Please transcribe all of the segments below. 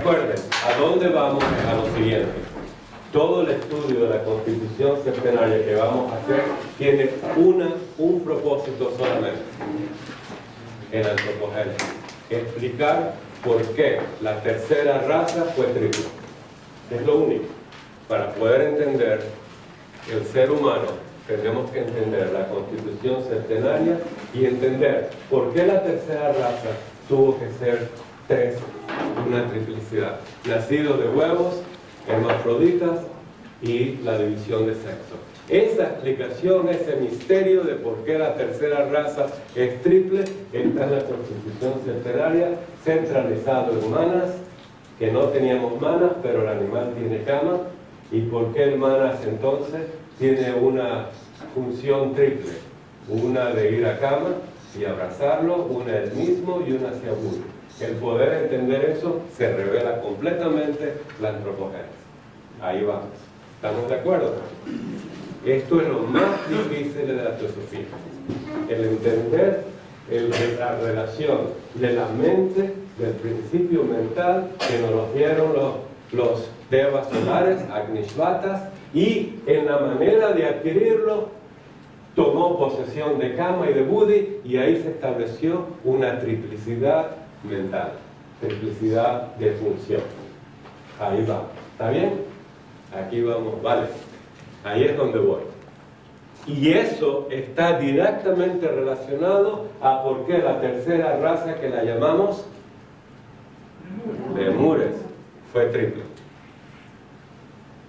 Recuerden, ¿a dónde vamos? A lo siguiente. Todo el estudio de la Constitución Centenaria que vamos a hacer tiene un propósito solamente, en antropogénesis: explicar por qué la tercera raza fue triple. Es lo único. Para poder entender el ser humano, tenemos que entender la Constitución Centenaria y entender por qué la tercera raza tuvo que ser tres, una triplicidad: nacidos de huevos, hermafroditas y la división de sexo. Esa explicación, ese misterio de por qué la tercera raza es triple, está en la Constitución Centenaria, centralizado en manas, que no teníamos manas, pero el animal tiene cama. ¿Y por qué el manas entonces tiene una función triple? Una de ir a cama y abrazarlo, una él mismo y una hacia Buda. El poder entender eso se revela completamente la antropogénesis. Ahí vamos. ¿Estamos de acuerdo? Esto es lo más difícil de la teosofía. El entender la relación de la mente, del principio mental que nos lo dieron los devas solares, Agnishvatas, y en la manera de adquirirlo tomó posesión de Kama y de Buddhi, y ahí se estableció una triplicidad mental, triplicidad de función. Ahí va. ¿Está bien? Aquí vamos, vale. Ahí es donde voy. Y eso está directamente relacionado a por qué la tercera raza, que la llamamos lemures, fue triple.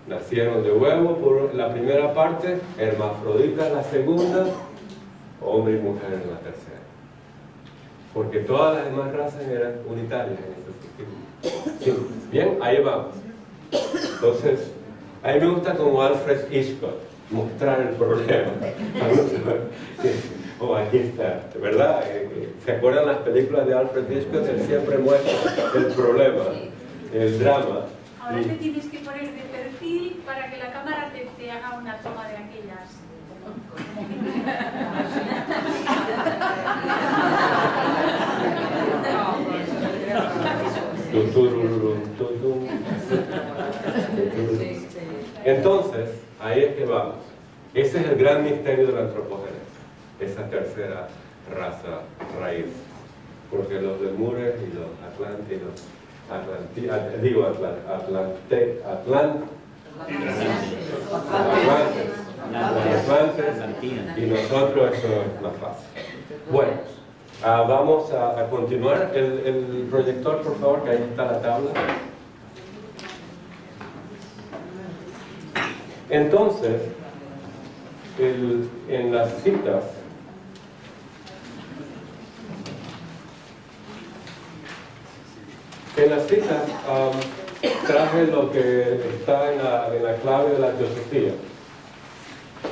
Nacieron de huevo por la primera parte, hermafroditas la segunda, hombre y mujer en la tercera. Porque todas las demás razas eran unitarias en ese sentido. Bien, ahí vamos. Entonces, a mí me gusta como Alfred Hitchcock mostrar el problema. Aquí está, ¿verdad? ¿Se acuerdan las películas de Alfred Hitchcock? Él siempre muestra el problema, el drama. Ahora te tienes que poner de perfil para que la cámara te haga una toma de aquellas. Entonces, ahí es que vamos. Ese es el gran misterio de la antropogénesis, esa tercera raza raíz. Porque los lemures y los atlántidos, y nosotros, eso es más fácil. Bueno, vamos a continuar. El proyector, por favor, que ahí está la tabla. Entonces, en las citas, traje lo que está en la clave de la teosofía,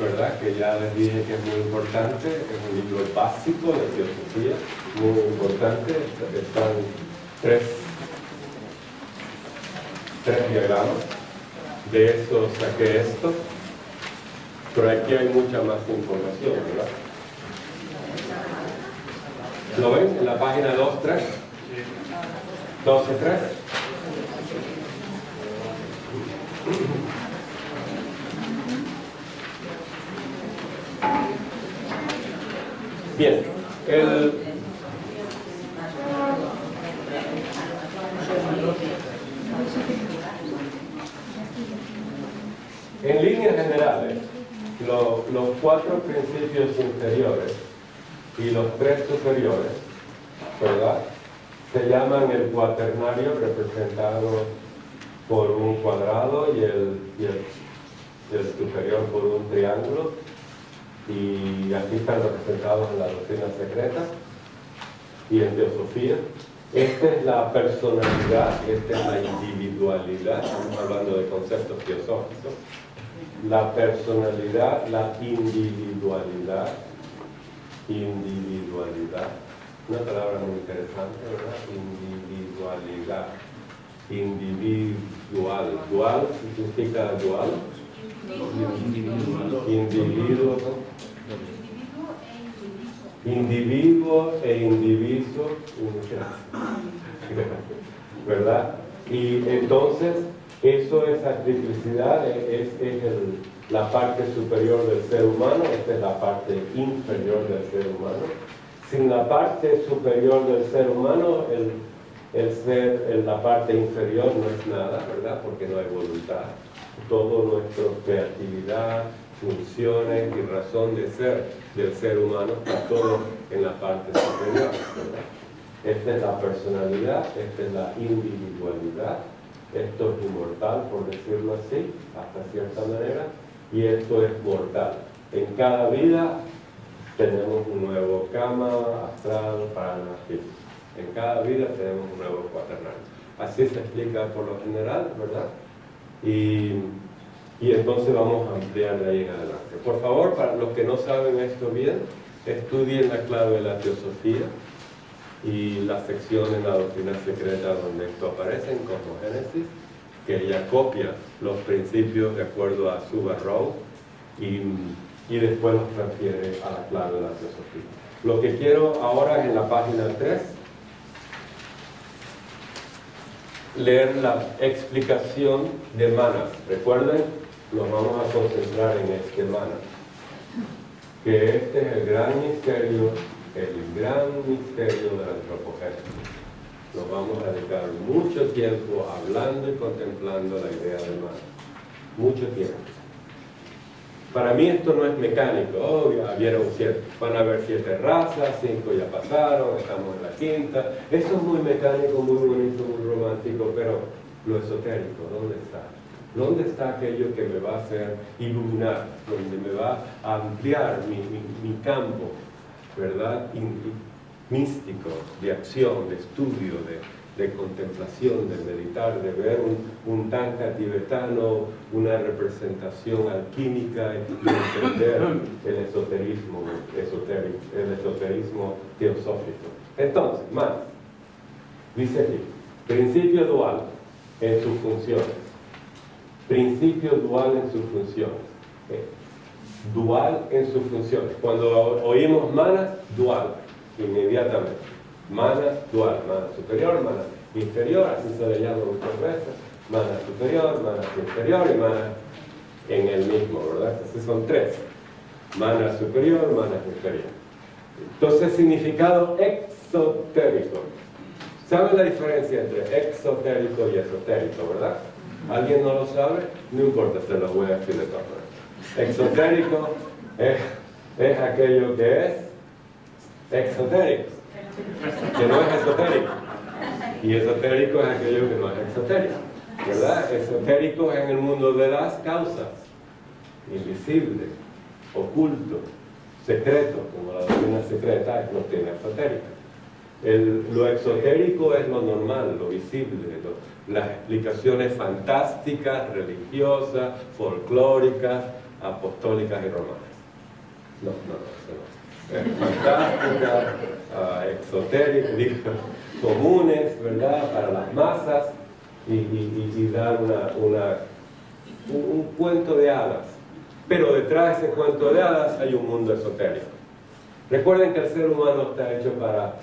¿verdad? Que ya les dije que es muy importante, es un libro básico de teosofía, muy importante. Están tres diagramas. De eso saqué esto, pero aquí hay mucha más información, ¿verdad? ¿Lo ven? En la página 2.3. 12.3. Bien, en líneas generales, los cuatro principios inferiores y los tres superiores, ¿verdad?, se llaman el cuaternario, representado por un cuadrado, y el superior por un triángulo, y aquí están representados en la doctrina secreta y en teosofía. Esta es la personalidad, esta es la individualidad. Estamos hablando de conceptos teosóficos. La personalidad, la individualidad, una palabra muy interesante, ¿verdad? Individualidad, individual, dual, ¿qué significa dual? Individuo, individuo e indiviso, ¿verdad? Y entonces, eso, esa triplicidad es la parte superior del ser humano, esta es la parte inferior del ser humano. Sin la parte superior del ser humano, la parte inferior no es nada, ¿verdad? Porque no hay voluntad. Todo nuestra creatividad, funciones y razón de ser del ser humano está todo en la parte superior, ¿verdad? Esta es la personalidad, esta es la individualidad, esto es inmortal, por decirlo así, hasta cierta manera, y esto es mortal. En cada vida tenemos un nuevo kama, astral, prana, físico. En cada vida tenemos un nuevo cuaternario. Así se explica por lo general, ¿verdad? Y entonces vamos a ampliar de ahí en adelante. Por favor, para los que no saben esto bien, estudien la clave de la teosofía y la sección en la doctrina secreta donde esto aparece en Cosmogénesis, que ella copia los principios de acuerdo a Subarrow y después los transfiere a la clave de la teosofía. Lo que quiero ahora es en la página 3 leer la explicación de Manas. Recuerden, nos vamos a concentrar en este Manas, que este es el gran misterio de la antropogénesis. Nos vamos a dedicar mucho tiempo hablando y contemplando la idea de Manas. Mucho tiempo. Para mí esto no es mecánico. Van a haber 7 razas, 5 ya pasaron, estamos en la 5ª. Eso es muy mecánico, muy bonito, muy romántico, pero lo esotérico, ¿dónde está? ¿Dónde está aquello que me va a hacer iluminar, donde me va a ampliar mi campo, ¿verdad? Místico, de acción, de estudio, de contemplación, de meditar, de ver un tanka tibetano, una representación alquímica y entender el esoterismo teosófico. Entonces, más, dice aquí, principio dual en sus funciones. Principio dual en sus funciones. Dual en sus funciones. Cuando oímos Manas, dual, inmediatamente. Mana dual, mana superior, mana inferior, así se le llama muchas veces. Mana superior, mana inferior y mana en el mismo, ¿verdad? Entonces son 3. Mana superior, mana inferior. Entonces, significado exotérico. ¿Saben la diferencia entre exotérico y esotérico, verdad? ¿Alguien no lo sabe? No importa, se lo voy a decir de todas maneras. Exotérico es aquello que es exotérico, que no es esotérico. Y esotérico es aquello que no es exotérico, ¿verdad? Esotérico es en el mundo de las causas, invisible, oculto, secreto, como la doctrina secreta es doctrina esotérica. Lo exotérico es lo normal, lo visible, las explicaciones fantásticas, religiosas, folclóricas, apostólicas y romanas. No, eso no. Fantásticas, exotéricas, comunes, ¿verdad? Para las masas y dar un cuento de hadas. Pero detrás de ese cuento de hadas hay un mundo esotérico. Recuerden que el ser humano está hecho para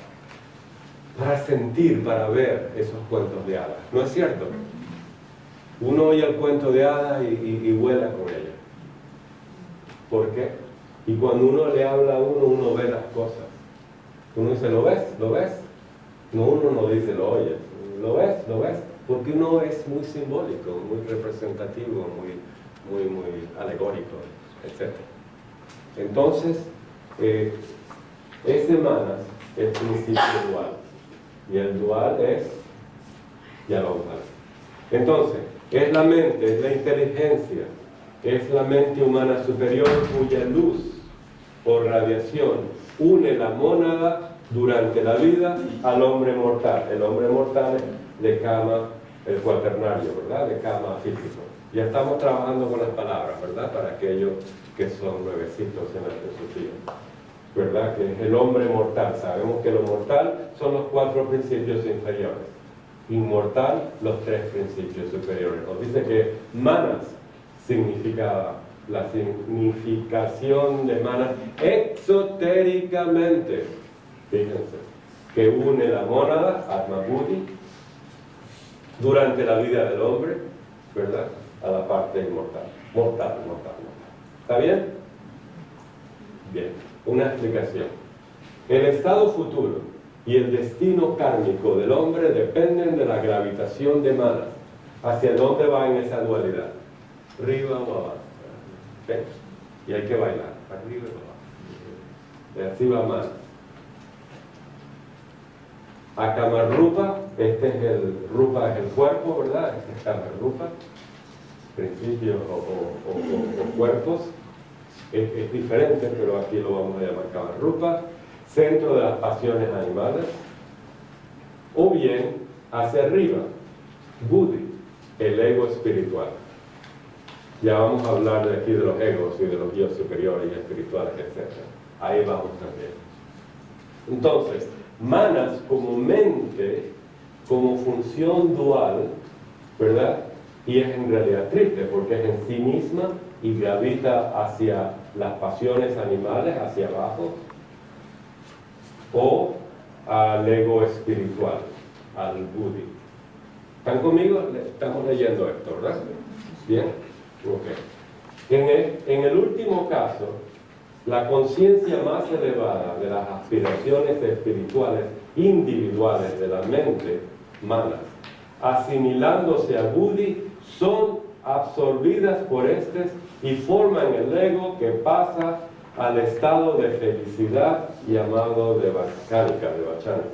sentir, para ver esos cuentos de hadas. ¿No es cierto? Uno oye el cuento de hadas y vuela con ella. ¿Por qué? Y cuando uno le habla a uno ve las cosas. Uno dice, ¿lo ves? ¿Lo ves? No, uno no dice, lo oye. ¿Lo ves? ¿Lo ves? Porque uno es muy simbólico, muy representativo, muy alegórico, etc. Entonces, ese manas es principio dual. Y el dual es, ya lo vamos a ver. Entonces, es la mente, es la inteligencia, es la mente humana superior cuya luz o radiación une la mónada durante la vida al hombre mortal. El hombre mortal es de kama, el cuaternario, ¿verdad? De kama físico. Ya estamos trabajando con las palabras, ¿verdad? Para aquellos que son nuevecitos en la filosofía, ¿verdad? Que es el hombre mortal. Sabemos que lo mortal son los 4 principios inferiores. Inmortal, los 3 principios superiores. Nos dice que manas significaba la significación de manas exotéricamente. Fíjense, que une la mónada, Atma Buddhi, durante la vida del hombre, ¿verdad?, a la parte inmortal. Mortal. ¿Está bien? Bien, una explicación. El estado futuro y el destino kármico del hombre dependen de la gravitación de Manas. ¿Hacia dónde va en esa dualidad? ¿Arriba o abajo? ¿Ven? Y hay que bailar, arriba y abajo. Y así va Manas. A Kamarrupa, Rupa es el cuerpo, ¿verdad? Este es Kamarrupa, principios o cuerpos. Es diferente, pero aquí lo vamos a llamar Kamarrupa, centro de las pasiones animales. O bien, hacia arriba, Buddhi, el ego espiritual. Ya vamos a hablar de aquí de los egos y de los yo superiores y espirituales, etc. Ahí vamos también. Entonces, Manas como mente, como función dual, ¿verdad? Y es en realidad triple, porque es en sí misma y gravita hacia las pasiones animales, hacia abajo, o al ego espiritual, al Buddhi. ¿Están conmigo? Estamos leyendo esto, ¿verdad? ¿Bien? Ok. En el último caso, la conciencia más elevada de las aspiraciones espirituales individuales de la mente, Manas, asimilándose a Buddhi, son absorbidas por estos y forman el ego que pasa al estado de felicidad llamado Devachánica, ¿verdad?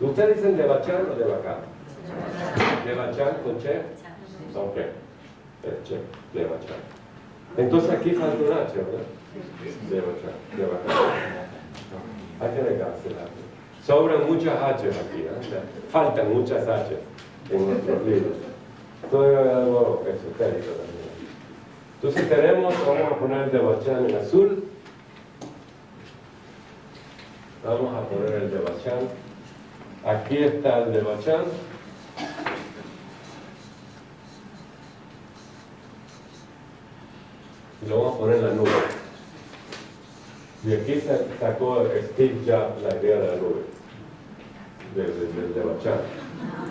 ¿Ustedes dicen Devachan o Devacán? Devachan con Che. Ok, Che, Devachan. Entonces aquí falta un H, ¿verdad? Devachan. Hay que regársela. Sobran muchas H aquí, ¿eh? Faltan muchas H en nuestros libros. Todo es algo esotérico también. Entonces vamos a poner el Devachan en azul. Vamos a poner el Devachan. Aquí está el Devachan. Y lo vamos a poner en la nube. Y aquí sacó Steve Jobs la idea de la nube, del Devachan.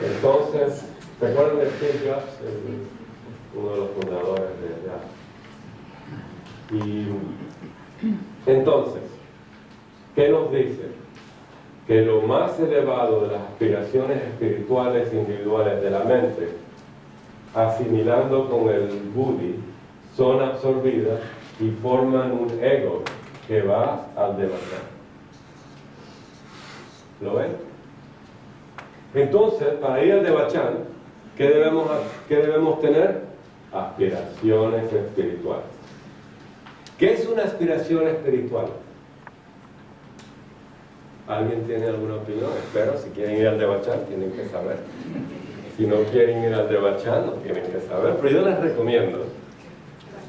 Entonces, ¿se acuerdan de Steve Jobs? Uno de los fundadores de Apple. Y entonces, ¿qué nos dice? Que lo más elevado de las aspiraciones espirituales individuales de la mente, asimilando con el Buddhi, son absorbidas y forman un ego que va al Devachan. ¿Lo ven? Entonces, para ir al Devachan, ¿qué debemos tener? Aspiraciones espirituales. ¿Qué es una aspiración espiritual? ¿Alguien tiene alguna opinión? Espero, si quieren ir al Devachan, tienen que saber. Si no quieren ir al Devachan, no tienen que saber. Pero yo les recomiendo,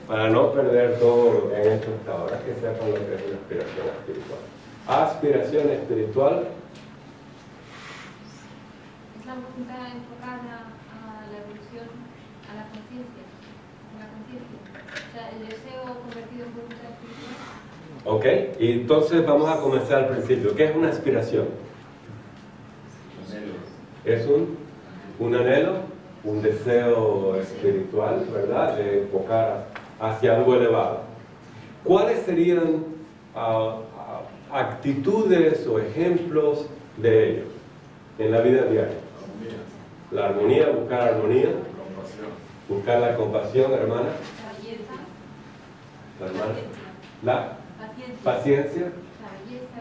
para no perder todo en esto hasta ahora, que sepan lo que es una aspiración espiritual. Aspiración espiritual es la voluntad enfocada a la evolución, a la conciencia, o sea, el deseo convertido en voluntad espiritual. Ok, y entonces vamos a comenzar al principio. ¿Qué es una aspiración? Es un anhelo, un deseo espiritual, ¿verdad? De enfocar hacia algo elevado. ¿Cuáles serían actitudes o ejemplos de ello en la vida diaria? La armonía, buscar armonía, buscar la compasión, hermana. La hermana. La paciencia,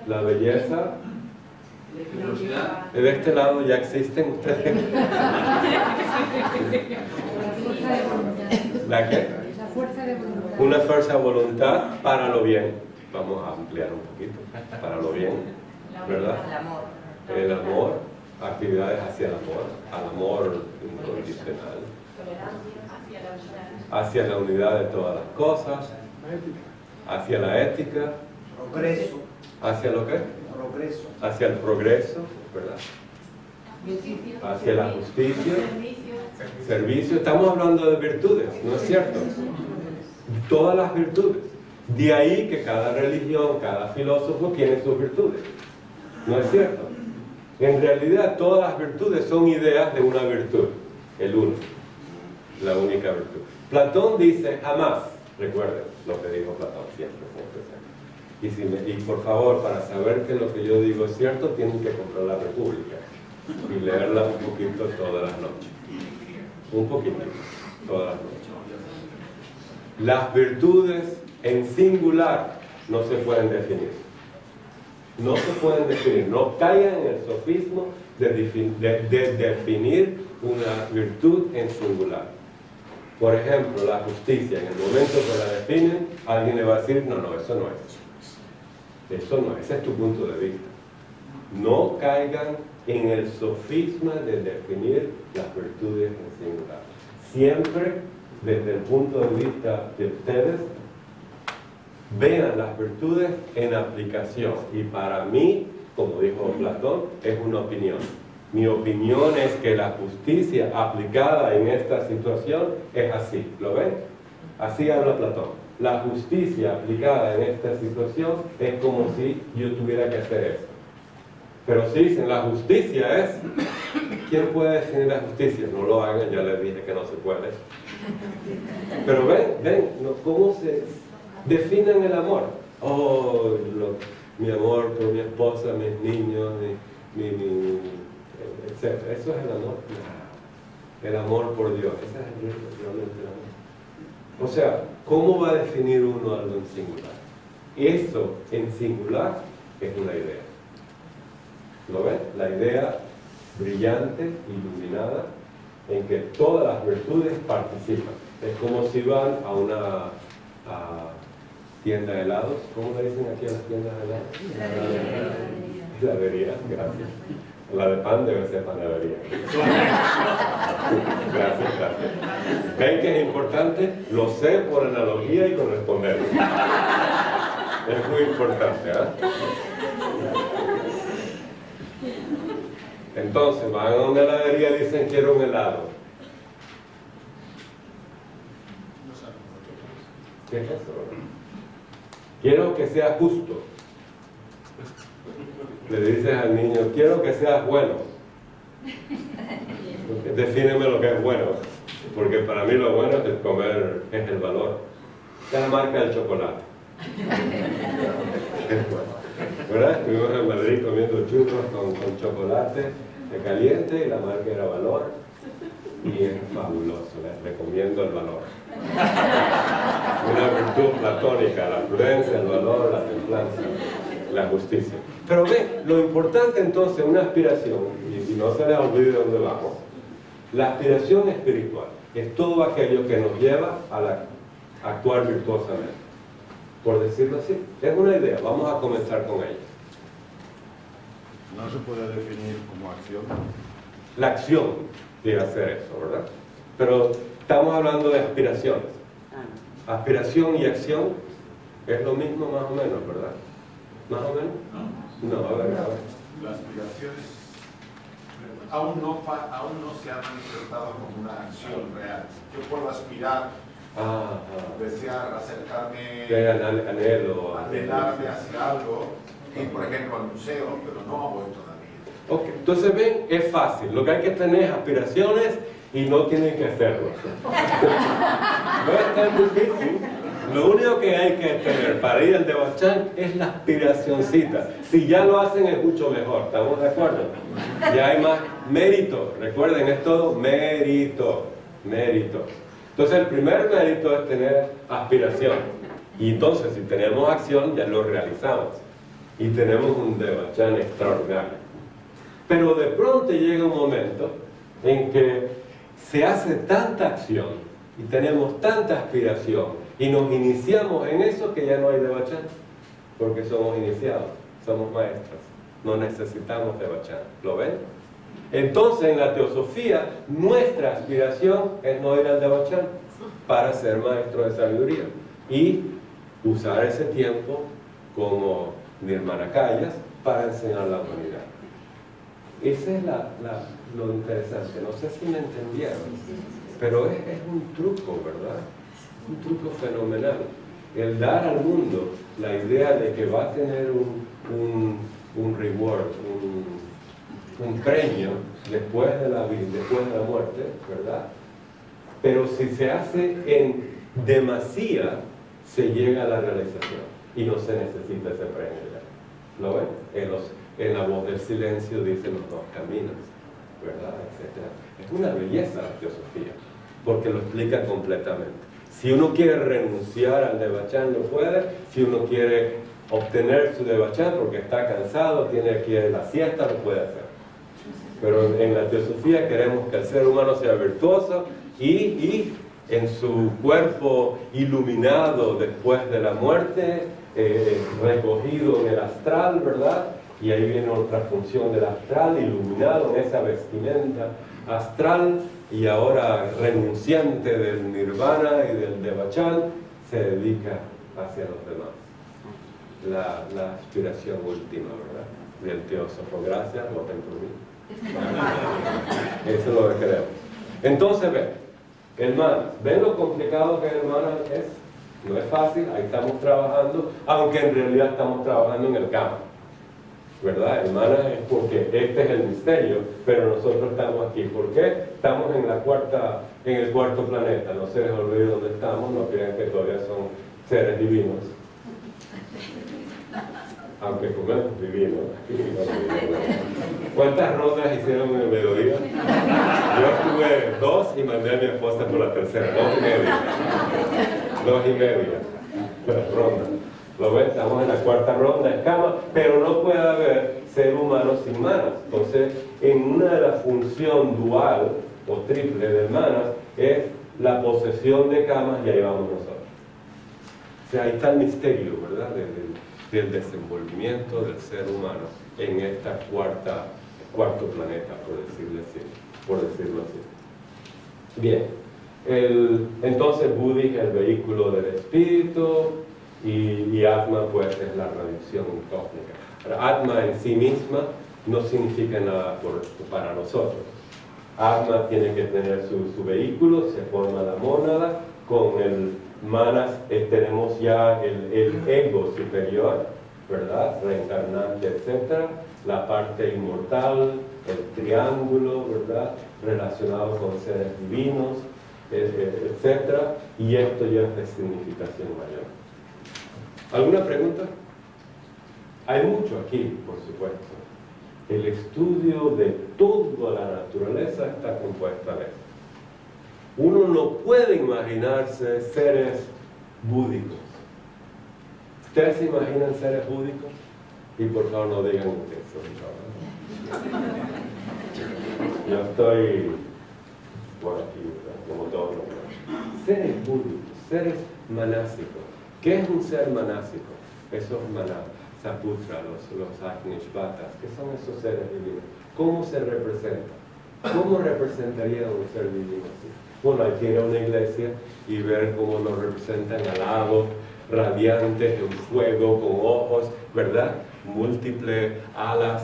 la belleza. De este lado ya existen ustedes. ¿La qué? Una fuerza de voluntad para lo bien. Vamos a ampliar un poquito. Para lo bien, ¿verdad? El amor, actividades hacia el amor, al amor incondicional, hacia la unidad de todas las cosas, hacia la ética, progreso, hacia lo que, progreso, hacia el progreso, ¿verdad? Hacia la justicia, servicio. Estamos hablando de virtudes, ¿no es cierto? Todas las virtudes. De ahí que cada religión, cada filósofo tiene sus virtudes, ¿no es cierto? En realidad todas las virtudes son ideas de una virtud. el uno, la única virtud. Platón dice jamás, recuerden lo que dijo Platón siempre. Y por favor, para saber que lo que yo digo es cierto, tienen que comprar la República y leerla un poquito todas las noches. Un poquito, todas las noches. Las virtudes en singular no se pueden definir. No se pueden definir. No caigan en el sofismo de definir una virtud en singular. Por ejemplo, la justicia. En el momento que la definen, alguien le va a decir, no, eso no es. Eso no, ese es tu punto de vista. No caigan en el sofisma de definir las virtudes en singular. Siempre, desde el punto de vista de ustedes, vean las virtudes en aplicación. Y para mí, como dijo Platón, es una opinión. Mi opinión es que la justicia aplicada en esta situación es así. ¿Lo ven? Así habla Platón. La justicia aplicada en esta situación es como si yo tuviera que hacer eso. Pero si dicen la justicia es, ¿quién puede definir la justicia? No lo hagan, ya les dije que no se puede. Pero ven, ¿cómo se definen el amor? Oh, mi amor por mi esposa, mis niños, etc. ¿Eso es el amor? No. El amor por Dios, ese es realmente el amor. O sea, ¿cómo va a definir uno algo en singular? Eso en singular es una idea. ¿Lo ven? La idea brillante, iluminada, en que todas las virtudes participan. Es como si van a una tienda de helados. ¿Cómo le dicen aquí a las tiendas de helados? Heladería, gracias. La de pan debe ser panadería. Gracias. ¿Ven que es importante? Lo sé por analogía y correspondencia. Es muy importante, ¿eh? Entonces, van a una heladería y dicen, quiero un helado. ¿Qué es eso? Quiero que sea justo. Le dices al niño, quiero que seas bueno. Defíneme lo que es bueno. Porque para mí lo bueno es comer, es el valor. Es la marca del chocolate. ¿Verdad? Estuvimos en Madrid comiendo churros con chocolate de caliente y la marca era Valor. Y es fabuloso, les recomiendo el valor. Una virtud platónica, la prudencia, el valor, la templanza, la justicia. Pero ve, lo importante entonces, una aspiración, y no se les olvide de dónde vamos, la aspiración espiritual es todo aquello que nos lleva a actuar virtuosamente. Por decirlo así, es una idea, vamos a comenzar con ella. No se puede definir como acción. La acción de hacer eso, ¿verdad? Pero estamos hablando de aspiraciones. Aspiración y acción es lo mismo más o menos, ¿verdad? ¿Más o menos? No, a ver. Las aspiraciones aún no se han manifestado como una acción real. Yo puedo aspirar, desear, acercarme, anhelarme hacia algo, ir por ejemplo al museo, pero no voy todavía. Ok, entonces ven, es fácil. Lo que hay que tener es aspiraciones y no tienen que hacerlo. No es tan difícil. Lo único que hay que tener para ir al Devachan es la aspiracioncita. Si ya lo hacen es mucho mejor, ¿estamos de acuerdo? Ya hay más mérito. Recuerden, es todo mérito. Entonces el primer mérito es tener aspiración. Y entonces si tenemos acción ya lo realizamos. Y tenemos un Devachan extraordinario. Pero de pronto llega un momento en que se hace tanta acción y tenemos tanta aspiración y nos iniciamos en eso que ya no hay Devachan, porque somos iniciados, somos maestros, no necesitamos Devachan. ¿Lo ven? Entonces en la teosofía nuestra aspiración es no ir al Devachan para ser maestro de sabiduría y usar ese tiempo como nirmanakayas para enseñar la humanidad. Ese es lo interesante. No sé si me entendieron, pero es un truco, ¿verdad? Un truco fenomenal. El dar al mundo la idea de que va a tener un reward, un premio después de la vida, después de la muerte, ¿verdad? Pero si se hace en demasía, se llega a la realización y no se necesita ese premio ya. ¿Lo ven? En la voz del silencio dice los dos caminos, ¿verdad? Etcétera. Es una belleza la teosofía, porque lo explica completamente. Si uno quiere renunciar al Devachan, lo puede. Si uno quiere obtener su Devachan porque está cansado, tiene que ir a la siesta, lo puede hacer. Pero en la teosofía queremos que el ser humano sea virtuoso y en su cuerpo iluminado después de la muerte, recogido en el astral, ¿verdad? Y ahí viene otra función del astral, iluminado en esa vestimenta astral, y ahora renunciante del nirvana y del devachan, se dedica hacia los demás. La aspiración última, ¿verdad? Del teósofo. Gracias, voten por mí. Eso es lo que queremos. Entonces, ven, hermanos, ¿ven lo complicado que hermanas es? No es fácil, ahí estamos trabajando, aunque en realidad estamos trabajando en el campo, ¿verdad? Hermanas, es porque este es el misterio, pero nosotros estamos aquí. ¿Por qué? Estamos en el cuarto planeta. No se les olvide dónde estamos, no crean que todavía son seres divinos. Aunque comemos divinos. ¿Cuántas rondas hicieron en el mediodía? Yo estuve 2 y mandé a mi esposa por la tercera, 2 y media rondas. ¿Lo ven? Estamos en la cuarta ronda, escama, pero no puede haber ser humano sin manas. Entonces, en una de las funciones dual o triple de manas es la posesión de camas, y ahí vamos nosotros. O sea, ahí está el misterio, ¿verdad? Del desenvolvimiento del ser humano en esta cuarto planeta, por decirlo así. Bien, entonces Buddhi es el vehículo del espíritu, y Atma pues es la radiación cósmica. Pero Atma en sí misma no significa nada para nosotros. Atma tiene que tener su vehículo, se forma la mónada, con el manas tenemos ya el ego superior, ¿verdad? Reencarnante, etc. La parte inmortal, el triángulo, ¿verdad? Relacionado con seres divinos, etc. Y esto ya es de significación mayor. ¿Alguna pregunta? Hay mucho aquí, por supuesto. El estudio de toda la naturaleza está compuesta de eso. Uno no puede imaginarse seres búdicos. ¿Ustedes se imaginan seres búdicos? Y por favor no digan eso. Yo estoy por aquí, ¿verdad? Como todos los seres búdicos, seres manásicos. ¿Qué es un ser manásico? Esos maná, saputra, los Agnishvatas, ¿qué son esos seres divinos? ¿Cómo se representa? ¿Cómo representaría un ser divino así? Bueno, hay que ir a una iglesia y ver cómo lo representan alados, radiantes, en fuego, con ojos, ¿verdad? Múltiples alas,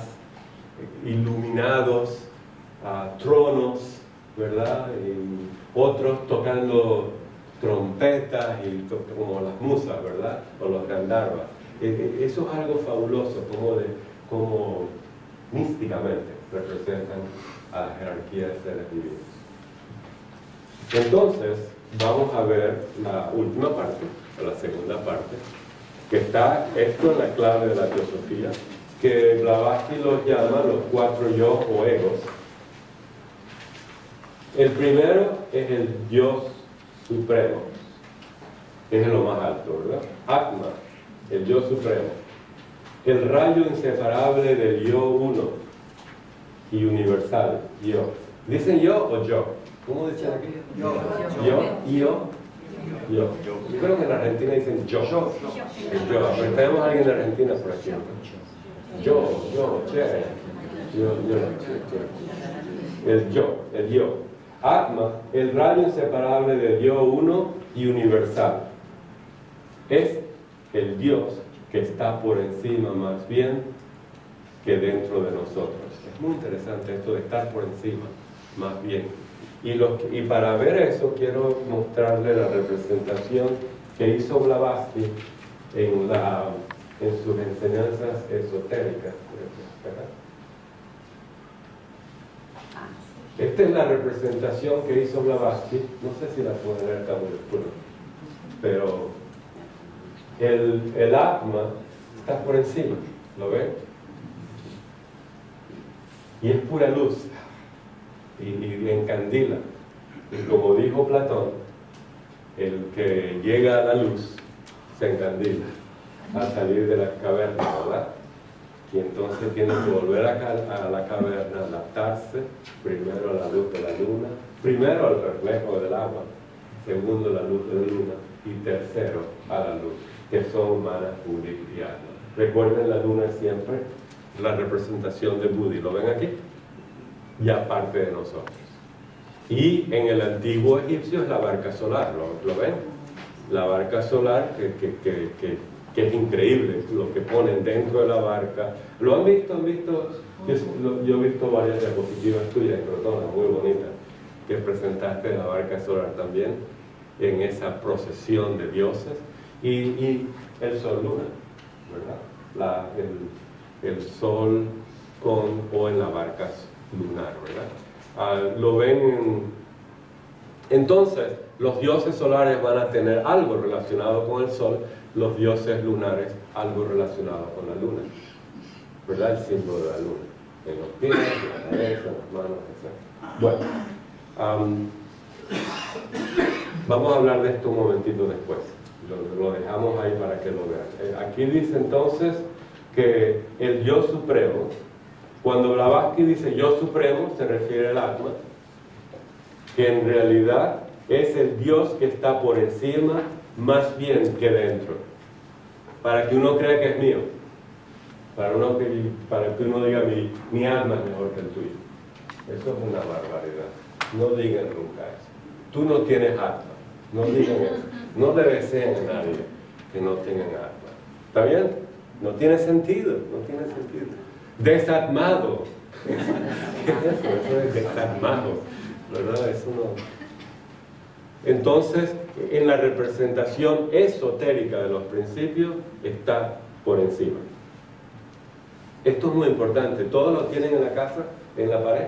iluminados, tronos, ¿verdad? Y otros tocando trompetas y como las musas, ¿verdad? O los gandharvas. Eso es algo fabuloso, como místicamente representan a la jerarquía de seres divinos. Entonces, vamos a ver la última parte, o la segunda parte, que está esto en la clave de la teosofía, que Blavatsky los llama los 4 yo o egos. El primero es el Dios supremo, es lo más alto, ¿verdad? Atma, el yo supremo, el rayo inseparable del yo uno y universal, yo. ¿Dicen yo o yo? ¿Cómo dicen aquí? Yo. Yo. Yo creo que en Argentina dicen yo. Yo. Pero tenemos a alguien de Argentina por aquí. El yo. Atma, el rayo inseparable del yo uno y universal. Es el Dios que está por encima más bien que dentro de nosotros. Es muy interesante esto de estar por encima más bien. Y para ver eso quiero mostrarle la representación que hizo Blavatsky en sus enseñanzas esotéricas. Esta es la representación que hizo Blavatsky. No sé si la pueden leer tan oscuro, pero el Atma está por encima, ¿lo ven? Y es pura luz, y encandila. Y como dijo Platón, el que llega a la luz se encandila al salir de la caverna, ¿verdad? Y entonces tiene que volver a la caverna, adaptarse primero a la luz de la luna, primero al reflejo del agua, segundo la luz de la luna y tercero a la luz, que son Mana, Buddhi y Atma. Recuerden, la luna es siempre la representación de Buddhi, ¿lo ven aquí? Y aparte de nosotros. Y en el antiguo egipcio es la barca solar, ¿lo ven? La barca solar que es increíble lo que ponen dentro de la barca. ¿Lo han visto? ¿Han visto? Yo he visto varias diapositivas tuyas, Crotona, muy bonitas, que presentaste de la barca solar también, en esa procesión de dioses. Y el sol-luna, ¿verdad? El sol o en la barca lunar, ¿verdad? Lo ven entonces, los dioses solares van a tener algo relacionado con el sol, los dioses lunares algo relacionado con la luna, ¿verdad? El símbolo de la luna, en los pies, en la cabeza, en las manos, etc. Bueno, vamos a hablar de esto un momentito después, lo dejamos ahí para que lo vean. Aquí dice entonces que el yo supremo, cuando Blavatsky dice yo supremo, se refiere al Atma, que en realidad es el Dios que está por encima más bien que dentro, para que uno crea que es mío, para que uno diga mi alma es mejor que el tuyo. Eso es una barbaridad. No digan nunca eso. Tú no tienes alma, no digan eso. No le deseen a nadie que no tengan alma. ¿Está bien? No tiene sentido, no tiene sentido. Desatmado. ¿Qué es eso? Eso es desatmado, ¿verdad? Eso no. Entonces, en la representación esotérica de los principios está por encima. Esto es muy importante. ¿Todos lo tienen en la casa, en la pared?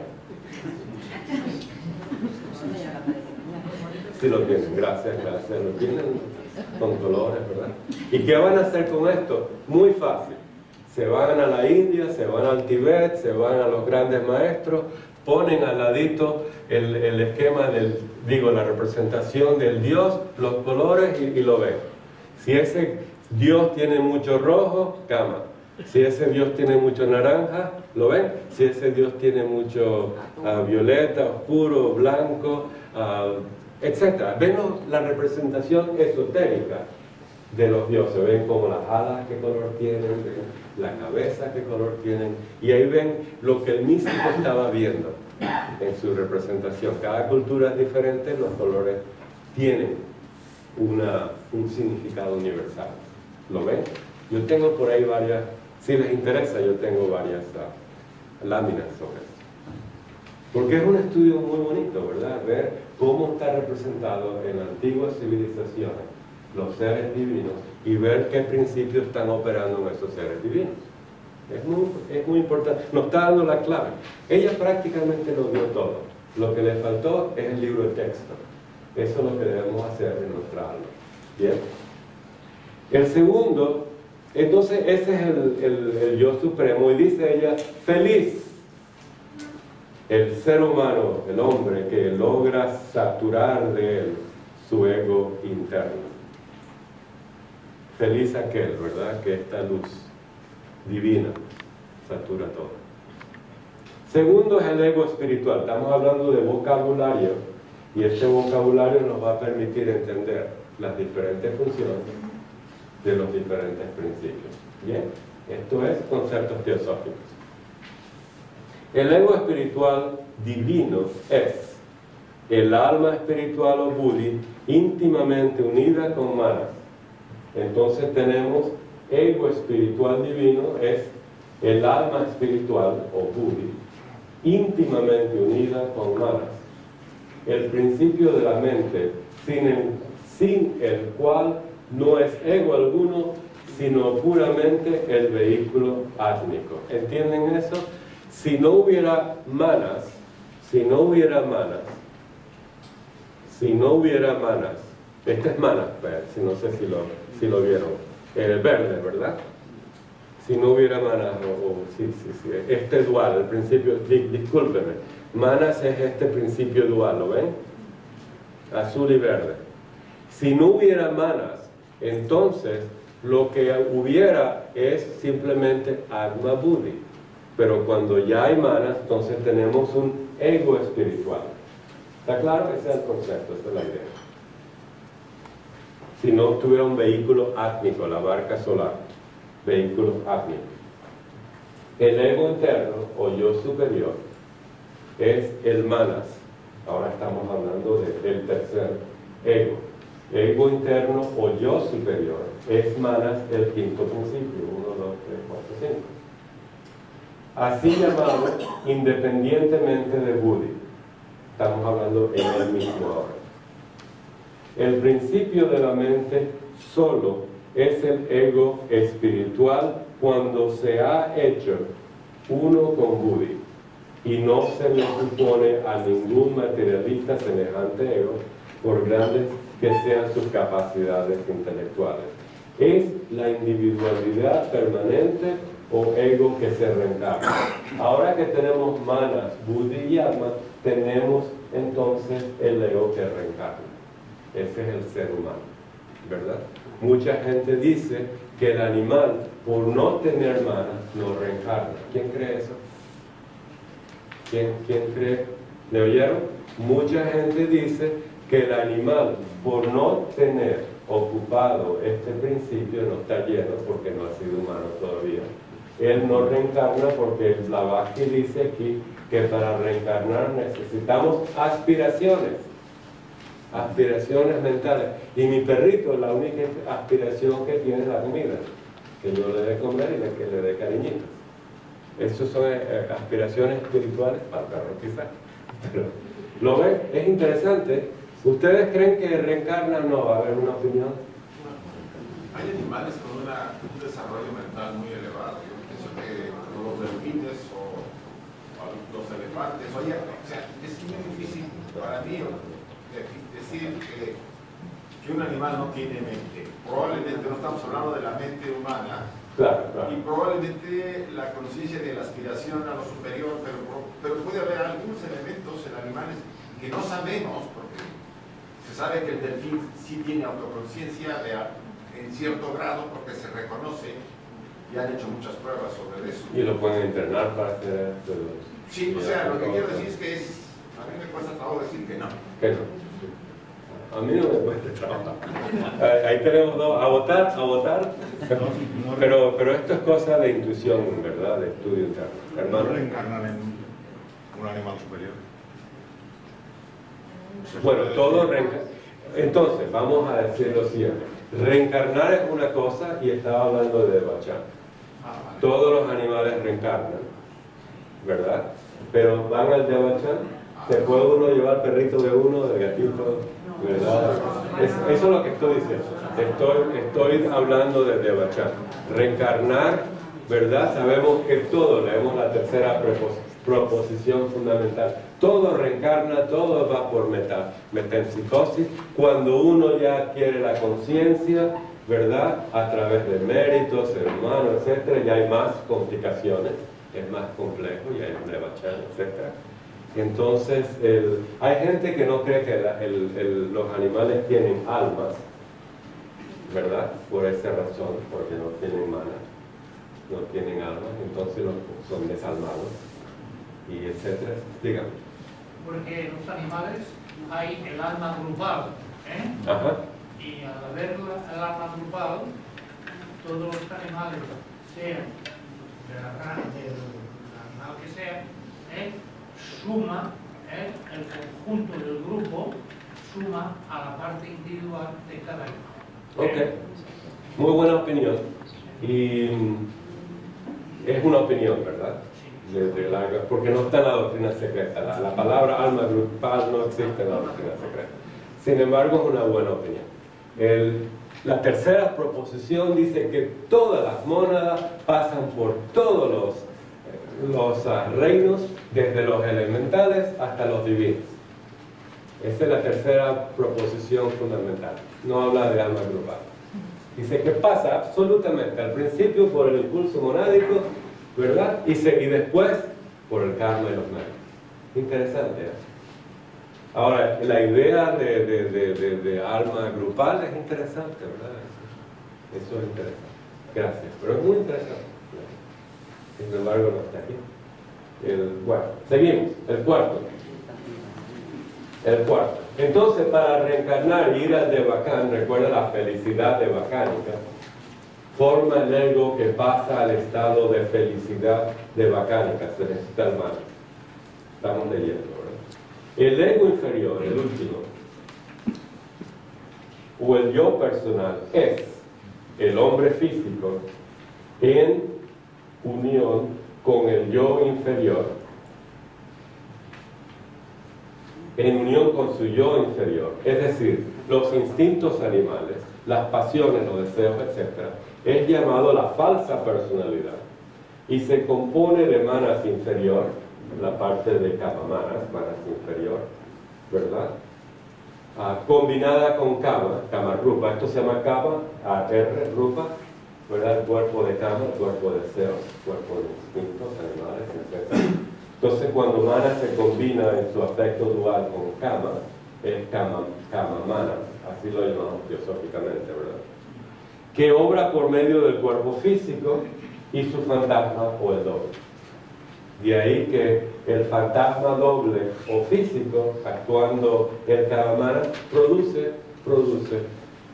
Sí lo tienen, gracias. Lo tienen con colores, ¿verdad? ¿Y qué van a hacer con esto? Muy fácil. Se van a la India, se van al Tíbet, se van a los grandes maestros, ponen al ladito el esquema la representación del Dios, los colores y lo ven. Si ese Dios tiene mucho rojo, cama. Si ese Dios tiene mucho naranja, ¿lo ven? Si ese Dios tiene mucho violeta, oscuro, blanco, etc. Ven la representación esotérica de los dioses. Ven como las alas qué color tienen, ven la cabeza qué color tienen, y ahí ven lo que el místico estaba viendo en su representación. Cada cultura es diferente, los colores tienen un significado universal. ¿Lo ven? Yo tengo por ahí varias, si les interesa, yo tengo varias láminas sobre eso. Porque es un estudio muy bonito, ¿verdad? Ver cómo está representado en antiguas civilizaciones los seres divinos y ver qué principios están operando en esos seres divinos. Es muy importante. Nos está dando la clave. Ella prácticamente lo dio todo. Lo que le faltó es el libro de texto. Eso es lo que debemos hacer en nuestra alma. ¿Bien? El segundo, entonces ese es el yo supremo, y dice ella, feliz el ser humano, el hombre que logra saturar de él su ego interno. Feliz aquel, ¿verdad?, que esta luz divina satura todo. Segundo es el ego espiritual. Estamos hablando de vocabulario, y este vocabulario nos va a permitir entender las diferentes funciones de los diferentes principios. Bien, esto es conceptos teosóficos. El ego espiritual divino es el alma espiritual o Buddhi íntimamente unida con Manas. Entonces tenemos ego espiritual divino, es el alma espiritual o Buddhi íntimamente unida con Manas, el principio de la mente sin el cual no es ego alguno, sino puramente el vehículo átmico. ¿Entienden eso? Si no hubiera Manas, si no hubiera manas, este es manas, si no sé si lo vieron, el verde, ¿verdad? Si no hubiera manas, este dual, el principio, discúlpenme, manas es este principio dual, ¿lo ven? Azul y verde. Si no hubiera manas, entonces lo que hubiera es simplemente Atma Buddhi. Pero cuando ya hay manas, entonces tenemos un ego espiritual. ¿Está claro? Ese es el concepto, esa es la idea. Si no tuviera un vehículo átmico, la barca solar, vehículo átmico. El ego interno, o yo superior, es el manas. Ahora estamos hablando del tercer ego. Ego interno o yo superior es manas el quinto principio, 1, 2, 3, 4, 5. Así llamado independientemente de Buddhi. Estamos hablando en el mismo ahora. El principio de la mente solo es el ego espiritual cuando se ha hecho uno con Buddhi y no se le supone a ningún materialista semejante ego, por grandes que sean sus capacidades intelectuales. Es la individualidad permanente o ego que se reencarna. Ahora que tenemos manas, Buddhi y Atma, tenemos entonces el ego que reencarna. Ese es el ser humano, ¿verdad? Mucha gente dice que el animal, por no tener manas, no reencarna. ¿Quién cree eso? ¿Quién cree? ¿Le oyeron? Mucha gente dice que el animal, por no tener ocupado este principio, no está lleno porque no ha sido humano todavía. Él no reencarna porque Blavatsky dice aquí que para reencarnar necesitamos aspiraciones mentales. Y mi perrito, la única aspiración que tiene es la comida, que yo le dé comer y que le dé cariñitos. Esas son aspiraciones espirituales para el perro, quizás. Pero, ¿lo ven? Es interesante. ¿Ustedes creen que reencarnan? No, va a haber una opinión. Hay animales con un desarrollo mental muy elevado. Yo pienso que los delfines o los elefantes, oye, o sea, es muy difícil para mí decir que un animal no tiene mente. Probablemente no estamos hablando de la mente humana, claro. Y probablemente la conciencia de la aspiración a lo superior, pero puede haber algunos elementos en animales que no sabemos, porque se sabe que el delfín sí tiene autoconciencia en cierto grado porque se reconoce y han hecho muchas pruebas sobre eso. Y lo pueden internar para hacer... Sí, o sea, lo que quiero decir es que a mí me cuesta trabajo decir que no. Que no. A mí no me cuesta trabajo. Ahí tenemos dos, a votar. Pero esto es cosa de intuición, ¿verdad? De estudio interno. Hermano. ¿Reencarnan en un animal superior? Bueno, todo reencarna. Entonces, vamos a decir lo siguiente. Reencarnar es una cosa y estaba hablando de Devachan. Todos los animales reencarnan, ¿verdad? Pero van al Devachan. ¿Se puede uno llevar perrito de uno, de gatito? ¿Verdad? Eso es lo que estoy diciendo. Estoy hablando de Devachan. Reencarnar, ¿verdad? Sabemos que todo, leemos la tercera proposición fundamental. Todo reencarna, todo va por metempsicosis. Cuando uno ya adquiere la conciencia, ¿verdad? A través de méritos, ser humano, etc., ya hay más complicaciones, es más complejo, ya hay un Devachan, etc. Entonces, hay gente que no cree que los animales tienen almas, ¿verdad? Por esa razón, porque no tienen manas, no tienen almas, entonces son desalmados, y etcétera. Dígame. Porque en los animales hay el alma grupal, ¿eh? Ajá. Y al haber el alma grupal, todos los animales, sean del animal que sea, suma, el conjunto del grupo suma a la parte individual de cada animal. Ok, muy buena opinión. Y es una opinión, ¿verdad? Porque no está en la doctrina secreta. La palabra alma grupal no existe en la doctrina secreta. Sin embargo, es una buena opinión. La tercera proposición dice que todas las mónadas pasan por todos reinos, desde los elementales hasta los divinos. Esa es la tercera proposición fundamental. No habla de alma grupal. Dice que pasa absolutamente al principio por el impulso monádico, ¿verdad? Y después por el karma y los medios. Interesante, ¿eh? Ahora, la idea de alma grupal es interesante, ¿verdad? Eso es interesante. Gracias. Pero es muy interesante. Sin embargo, no está aquí. Bueno, seguimos. El cuarto. Entonces, para reencarnar y ir al Devacán, recuerda la felicidad devacánica, forma el ego que pasa al estado de felicidad devacánica, se necesita el mal. Estamos leyendo, ¿verdad? El ego inferior, el último, o el yo personal, es el hombre físico en unión con el yo inferior, en unión con su yo inferior, es decir, los instintos animales, las pasiones, los deseos, etc., es llamado la falsa personalidad y se compone de manas inferior, la parte de kama-manas, manas inferior, ¿verdad? Combinada con kama-rupa, esto se llama kama, rupa, ¿verdad? El cuerpo de kama, el cuerpo de deseos, el cuerpo de instintos animales, etc. Entonces, cuando mana se combina en su aspecto dual con kama, es kama-mana, así lo llamamos teosóficamente, ¿verdad? Que obra por medio del cuerpo físico y su fantasma o el doble. De ahí que el fantasma doble o físico, actuando el kama-mana, produce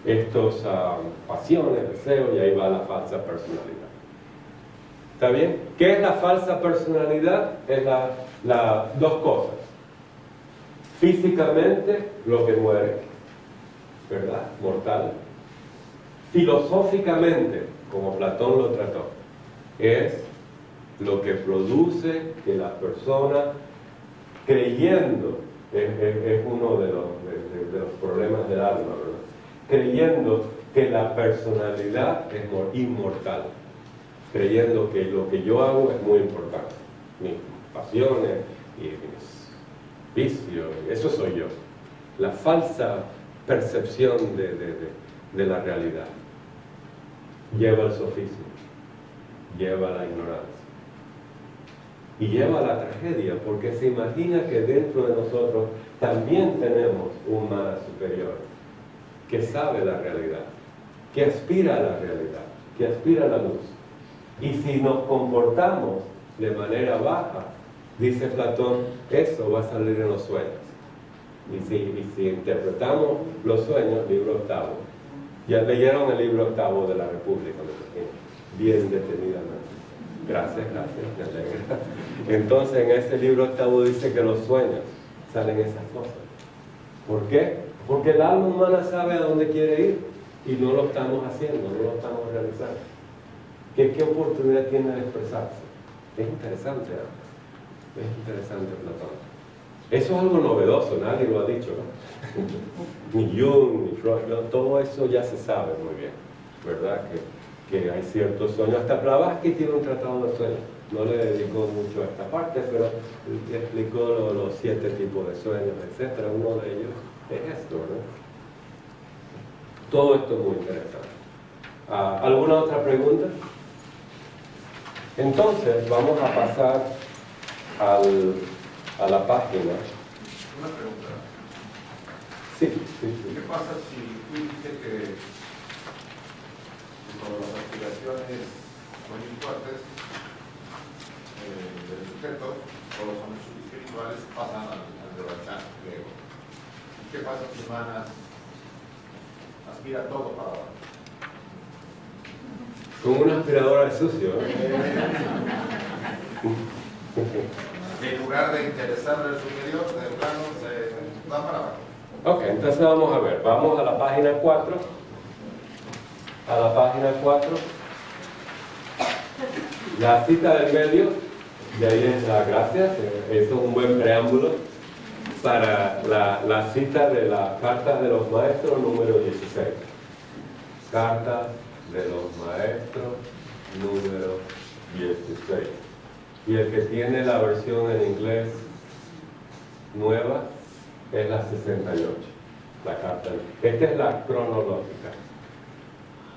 estos pasiones, deseos, y ahí va la falsa personalidad. ¿Está bien? ¿Qué es la falsa personalidad? Es dos cosas. Físicamente, lo que muere, ¿verdad? Mortal. Filosóficamente, como Platón lo trató, es lo que produce que la persona, creyendo, es uno de los problemas del alma, ¿verdad? Creyendo que la personalidad es inmortal. Creyendo que lo que yo hago es muy importante. Mis pasiones y mis vicios, eso soy yo. La falsa percepción de la realidad lleva al sofismo, lleva a la ignorancia y lleva a la tragedia, porque se imagina que dentro de nosotros también tenemos un mana superior que sabe la realidad, que aspira a la realidad, que aspira a la luz. Y si nos comportamos de manera baja, dice Platón, eso va a salir en los sueños. Y si interpretamos los sueños, libro octavo, ya leyeron el libro octavo de la República, bien detenidamente. Gracias, me alegra. Entonces en ese libro octavo dice que los sueños salen esas cosas. ¿Por qué? Porque el alma humana sabe a dónde quiere ir y no lo estamos haciendo, no lo estamos realizando. ¿Qué oportunidad tiene de expresarse? Es interesante, ¿no? Es interesante, Platón. Eso es algo novedoso, nadie lo ha dicho, ¿no? Ni Jung, ni Freud, no, todo eso ya se sabe muy bien, ¿verdad? Que hay ciertos sueños. Hasta Blavatsky tiene un tratado de sueños. No le dedicó mucho a esta parte, pero explicó los 7 tipos de sueños, etc. Uno de ellos es esto, ¿verdad? Todo esto es muy interesante. ¿Alguna otra pregunta? Entonces, vamos a pasar a la página. Una pregunta. Sí. ¿Qué pasa si tú dices que cuando las aspiraciones son muy fuertes del sujeto, o los hombres espirituales pasan al Devachan griego? ¿Y qué pasa si Manas aspira todo para abajo? Como una aspiradora de sucio, ¿eh? En lugar de interesarle al superior, de plano se va para abajo. Ok, entonces vamos a ver. Vamos a la página 4. A la página 4. La cita del medio, de ahí es la gracia. Eso es un buen preámbulo para la cita de la Carta de los Maestros número 16. Carta de los Maestros número 16. Y el que tiene la versión en inglés nueva es la 68, la carta. Esta es la cronológica.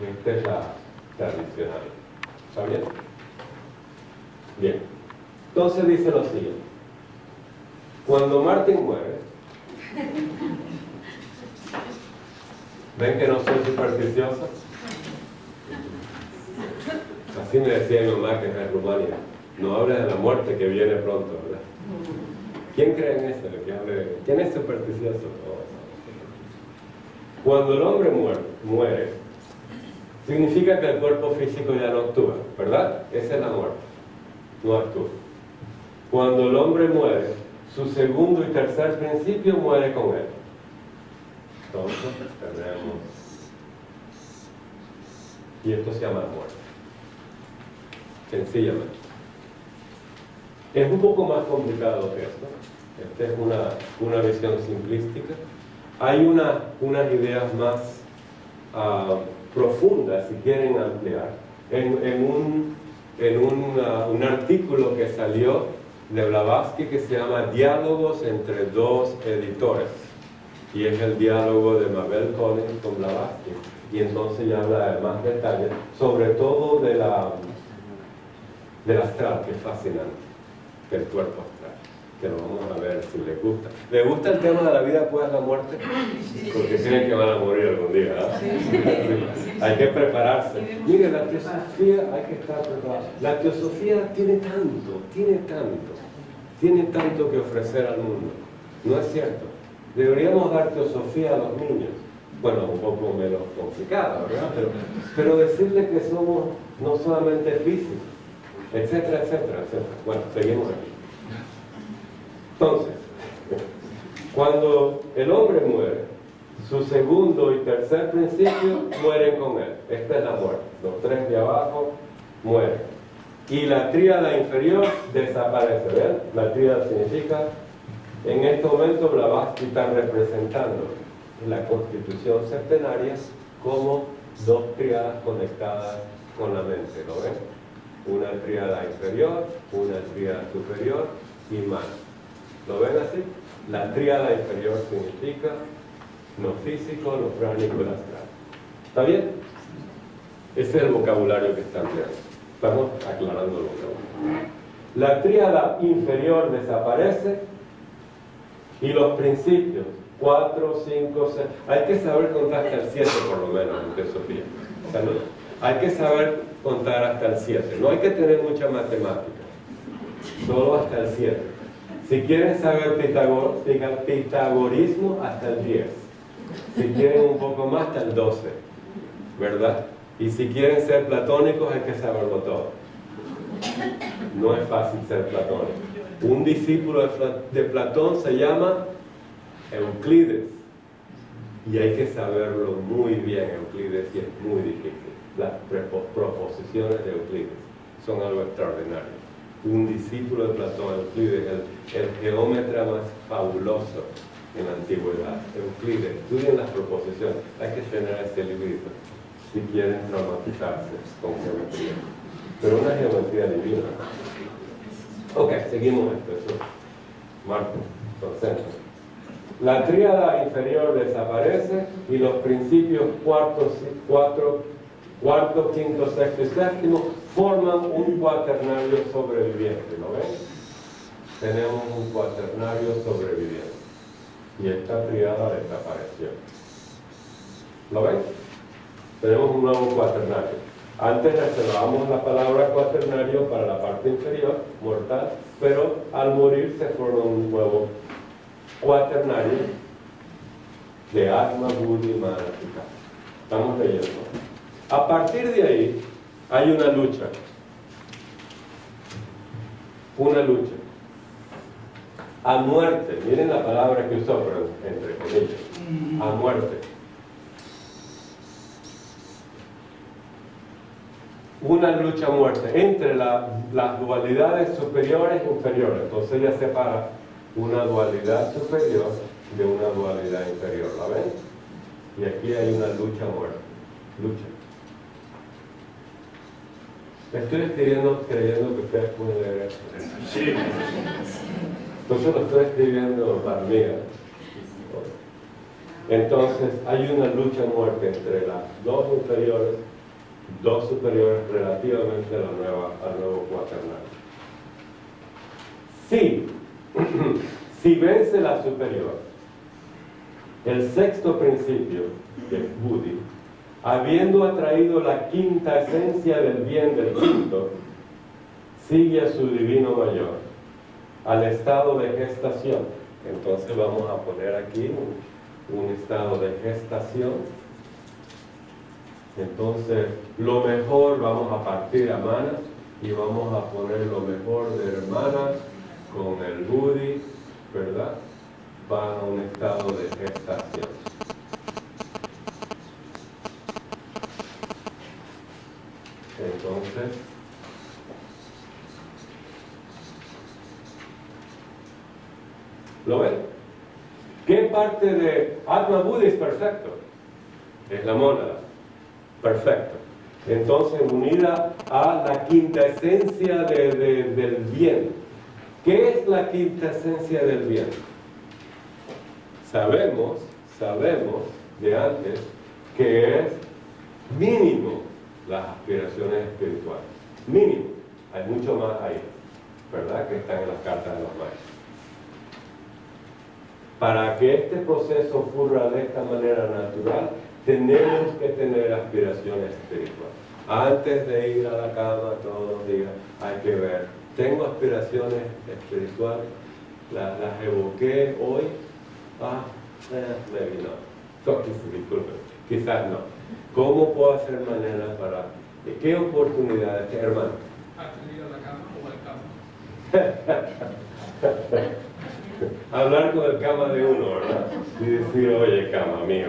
Esta es la tradicional. ¿Está bien? Bien. Entonces dice lo siguiente. Cuando Martin muere, ¿ven que no soy supersticiosa? Así me decía mi mamá que es en Rumania. No hables de la muerte que viene pronto, ¿verdad? ¿Quién cree en eso? ¿Quién es supersticioso? Cuando el hombre muere, significa que el cuerpo físico ya no actúa, ¿verdad? Esa es la muerte. No actúa. Cuando el hombre muere, su segundo y tercer principio muere con él. Entonces tenemos... Y esto se llama muerte. Sencillamente. Es un poco más complicado que esto. Esta es una visión simplística. Hay unas ideas más profundas, si quieren ampliar. En un artículo que salió de Blavatsky que se llama Diálogos entre dos editores. Y es el diálogo de Mabel Collins con Blavatsky. Y entonces ya habla de más detalles, sobre todo del astral, que es fascinante, del cuerpo astral, que lo vamos a ver si les gusta. ¿Les gusta el tema de la vida después de la muerte? Porque creen que van a morir algún día, ¿eh? Hay que prepararse. Mire, la teosofía hay que estar preparada. La teosofía tiene tanto que ofrecer al mundo. ¿No es cierto? Deberíamos dar teosofía a los niños. Bueno, un poco menos complicada, ¿verdad? Pero decirle que somos no solamente físicos, etcétera, etcétera, etcétera. Bueno, seguimos aquí. Entonces, cuando el hombre muere, su segundo y tercer principio mueren con él. Esta es la muerte. Los tres de abajo mueren. Y la tríada inferior desaparece. ¿Ven? La tríada significa, en este momento Blavatsky está representando la constitución septenaria como dos tríadas conectadas con la mente. ¿Lo ven? Una tríada inferior, una tríada superior y más. ¿Lo ven así? La tríada inferior significa lo físico, lo pránico y lo astral. ¿Está bien? Ese es el vocabulario que están viendo. Estamos aclarando el vocabulario. La tríada inferior desaparece y los principios 4, 5, 6. Hay que saber contar hasta el 7 por lo menos en teosofía. Salud. Hay que saber contar hasta el 7. No hay que tener mucha matemática. Solo hasta el 7. Si quieren saber pitagorismo, hasta el 10. Si quieren un poco más, hasta el 12. ¿Verdad? Y si quieren ser platónicos, hay que saberlo todo. No es fácil ser platónico. Un discípulo de Platón se llama Euclides. Y hay que saberlo muy bien, Euclides, y es muy difícil. Las proposiciones de Euclides son algo extraordinario. Un discípulo de Platón, Euclides, el geómetra más fabuloso en la antigüedad. Euclides, estudien las proposiciones. Hay que tener ese librito si quieren traumatizarse con geometría. Pero una geometría divina. Ok, seguimos esto. Marco, concéntrate. La tríada inferior desaparece y los principios cuarto, quinto, sexto y séptimo forman un cuaternario sobreviviente. ¿Lo ven? Tenemos un cuaternario sobreviviente. Y esta tríada desapareció. ¿Lo ven? Tenemos un nuevo cuaternario. Antes reservábamos la palabra cuaternario para la parte inferior, mortal, pero al morir se forma un nuevo cuaternario de Atma, Buddhi, Mana y Kama. Estamos leyendo. A partir de ahí hay una lucha. Una lucha. A muerte. Miren la palabra que usó, pero entre comillas. A muerte. Una lucha a muerte entre las dualidades superiores e inferiores. Entonces ella separa una dualidad superior de una dualidad inferior. ¿La ven? Y aquí hay una lucha a muerte. Lucha. Estoy escribiendo creyendo que ustedes pueden leer esto. Sí. Entonces lo estoy escribiendo para mí. Entonces hay una lucha a muerte entre las dos superiores relativamente al nuevo cuaternario. Si vence la superior, el sexto principio del Buddhi, habiendo atraído la quinta esencia del bien del quinto, sigue a su divino mayor, al estado de gestación. Entonces vamos a poner aquí un estado de gestación. Entonces, lo mejor vamos a partir a manas y vamos a poner lo mejor de hermanas con el Buddhi, ¿verdad? Va a un estado de gestación. Entonces, ¿lo ven? ¿Qué parte de Atma Buddhi es perfecto? Es la mónada. Perfecto. Entonces, unida a la quinta esencia del bien. ¿Qué es la quinta esencia del bien? Sabemos de antes que es mínimo las aspiraciones espirituales. Mínimo. Hay mucho más ahí, ¿verdad? Que están en las cartas de los maestros. Para que este proceso ocurra de esta manera natural, tenemos que tener aspiraciones espirituales. Antes de ir a la cama todos los días, hay que ver, ¿tengo aspiraciones espirituales? ¿Las evoqué hoy? Maybe no. Disculpen, quizás no. ¿Cómo puedo hacer mañana para... ¿Qué oportunidades, hermano? ¿Antes de ir a la cama o al cama? Hablar con el cama de uno, ¿verdad? Y decir, oye, cama mío,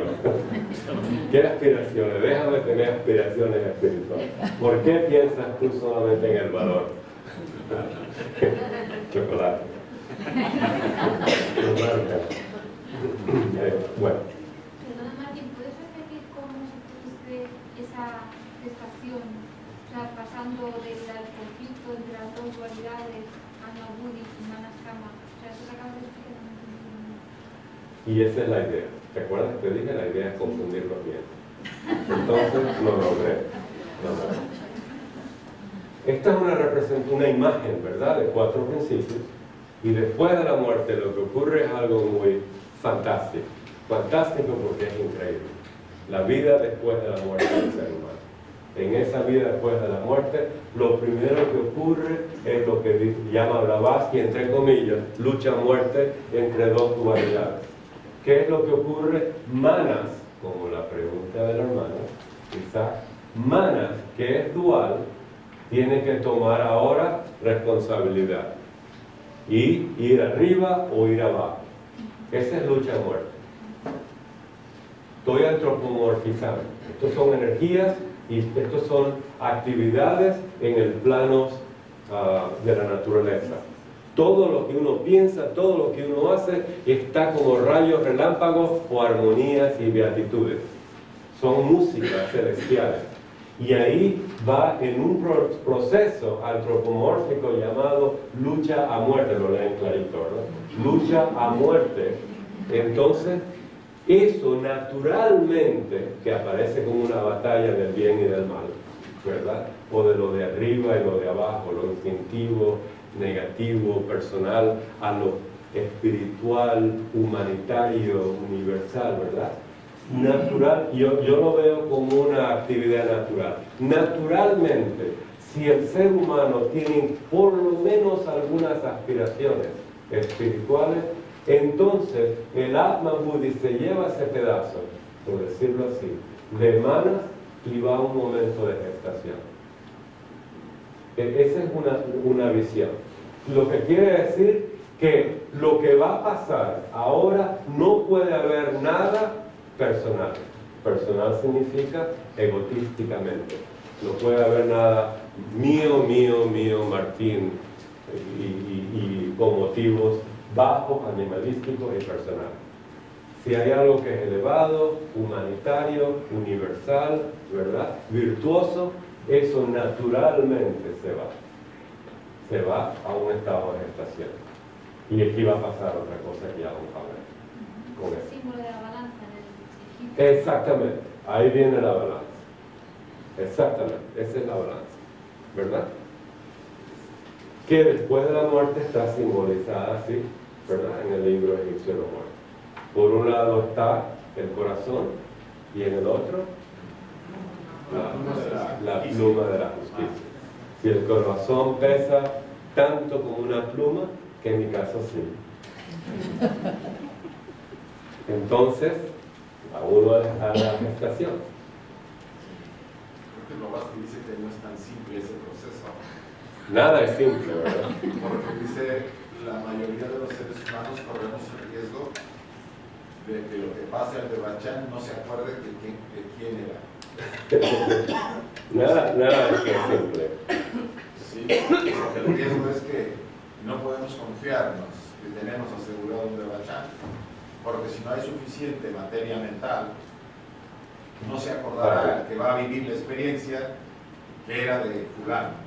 ¿qué aspiraciones? Déjame tener aspiraciones espirituales. ¿Por qué piensas tú solamente en el valor? Chocolate. Bueno. Perdona, Martín, ¿puedes repetir cómo sentiste esa gestación? O sea, pasando del conflicto entre las dos dualidades, Atma Buddhi y Manas Kama. O sea, eso te acabas de explicar. Y esa es la idea. ¿Te acuerdas que te dije? La idea es confundirlos bien. Entonces lo logré. Esta es una imagen, ¿verdad? De 4 principios. Y después de la muerte lo que ocurre es algo muy fantástico. Fantástico porque es increíble. La vida después de la muerte del ser humano. En esa vida después de la muerte, lo primero que ocurre es lo que llama Blavatsky, entre comillas, lucha a muerte entre dos dualidades. ¿Qué es lo que ocurre? Manas, como la pregunta del hermano Isaac, Manas, que es dual, tiene que tomar ahora responsabilidad y ir arriba o ir abajo. Esa es lucha a muerte. Estoy antropomorfizando. Estos son energías y estos son actividades en el plano de la naturaleza. Todo lo que uno piensa, todo lo que uno hace, está como rayos relámpagos o armonías y beatitudes. Son músicas celestiales. Y ahí va en un proceso antropomórfico llamado lucha a muerte, lo leen clarito, ¿no? Lucha a muerte. Entonces, eso naturalmente, que aparece como una batalla del bien y del mal, ¿verdad? O de lo de arriba y lo de abajo, lo instintivo, negativo, personal, a lo espiritual, humanitario, universal, ¿verdad? Natural, yo lo veo como una actividad natural. Naturalmente, si el ser humano tiene por lo menos algunas aspiraciones espirituales, entonces el Atma Buddhi se lleva ese pedazo, por decirlo así, de manas y va a un momento de gestación. Esa es una visión. Lo que quiere decir que lo que va a pasar ahora no puede haber nada personal. Personal significa egotísticamente. No puede haber nada mío, Martín, y con motivos bajos, animalísticos y personales. Si hay algo que es elevado, humanitario, universal, ¿verdad? Virtuoso, eso naturalmente se va a un estado de gestación. Y aquí va a pasar otra cosa que ya vamos a ver con El eso. símbolo de la balanza en el Egipto. Exactamente, ahí viene la balanza. Exactamente, esa es la balanza, ¿verdad? Que después de la muerte está simbolizada así, ¿verdad? En el libro egipcio de los muertos. Por un lado está el corazón y en el otro la pluma de la justicia. Si el corazón pesa tanto como una pluma, que en mi caso sí. Entonces, a uno a la gestación. Porque Blavatsky dice que no es tan simple ese proceso. Nada es simple, ¿verdad? Porque dice, la mayoría de los seres humanos corremos el riesgo de que lo que pase al de Bachán no se acuerde de quién era. Nada es que es simple. Sí, porque el riesgo es que no podemos confiarnos que tenemos asegurado un de Bachán, porque si no hay suficiente materia mental, no se acordará el que va a vivir la experiencia que era de fulano.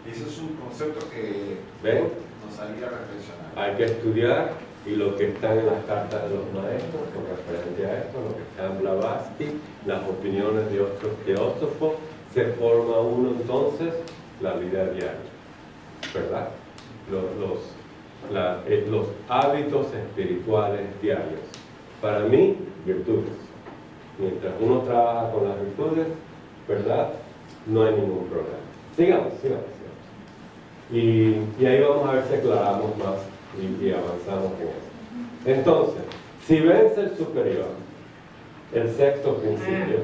Y eso es un concepto que ¿Ven? nos haría reflexionar. Hay que estudiar, y lo que está en las cartas de los maestros con referente a esto, lo que está en Blavatsky, las opiniones de otros teósofos, se forma uno entonces la vida diaria, ¿verdad? Los hábitos espirituales diarios. Para mí, virtudes. Mientras uno trabaja con las virtudes, ¿verdad? No hay ningún problema. Sigamos. Y ahí vamos a ver si aclaramos más y avanzamos en eso. Entonces, si vence el superior, el sexto principio,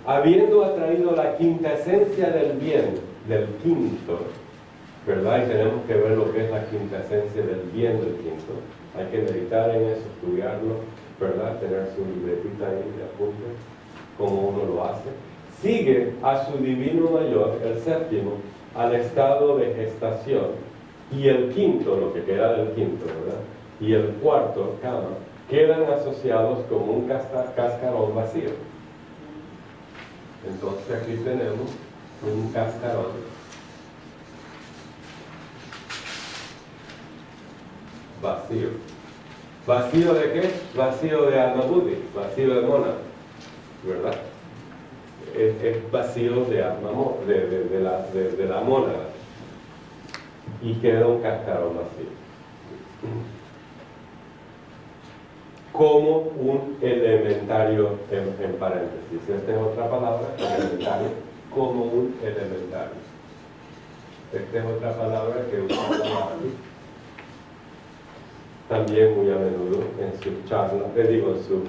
habiendo atraído la quinta esencia del bien del quinto, ¿verdad? Y tenemos que ver lo que es la quinta esencia del bien del quinto. Hay que meditar en eso, estudiarlo, ¿verdad? Tener su libretita ahí de apuntes, como uno lo hace. Sigue a su divino mayor, el séptimo, al estado de gestación. Y el quinto, lo que queda del quinto, ¿verdad? Y el cuarto, kama, quedan asociados como un cascarón vacío. Entonces aquí tenemos un cascarón vacío. ¿Vacío de qué? Vacío de alma buddhi, vacío de mónada, ¿verdad? Es vacío de alma, de la mónada. Y queda un cascarón vacío. Como un elementario, en paréntesis. Esta es otra palabra, elementario, como un elementario. Esta es otra palabra que usamos aquí, también muy a menudo en sus charlas, en sus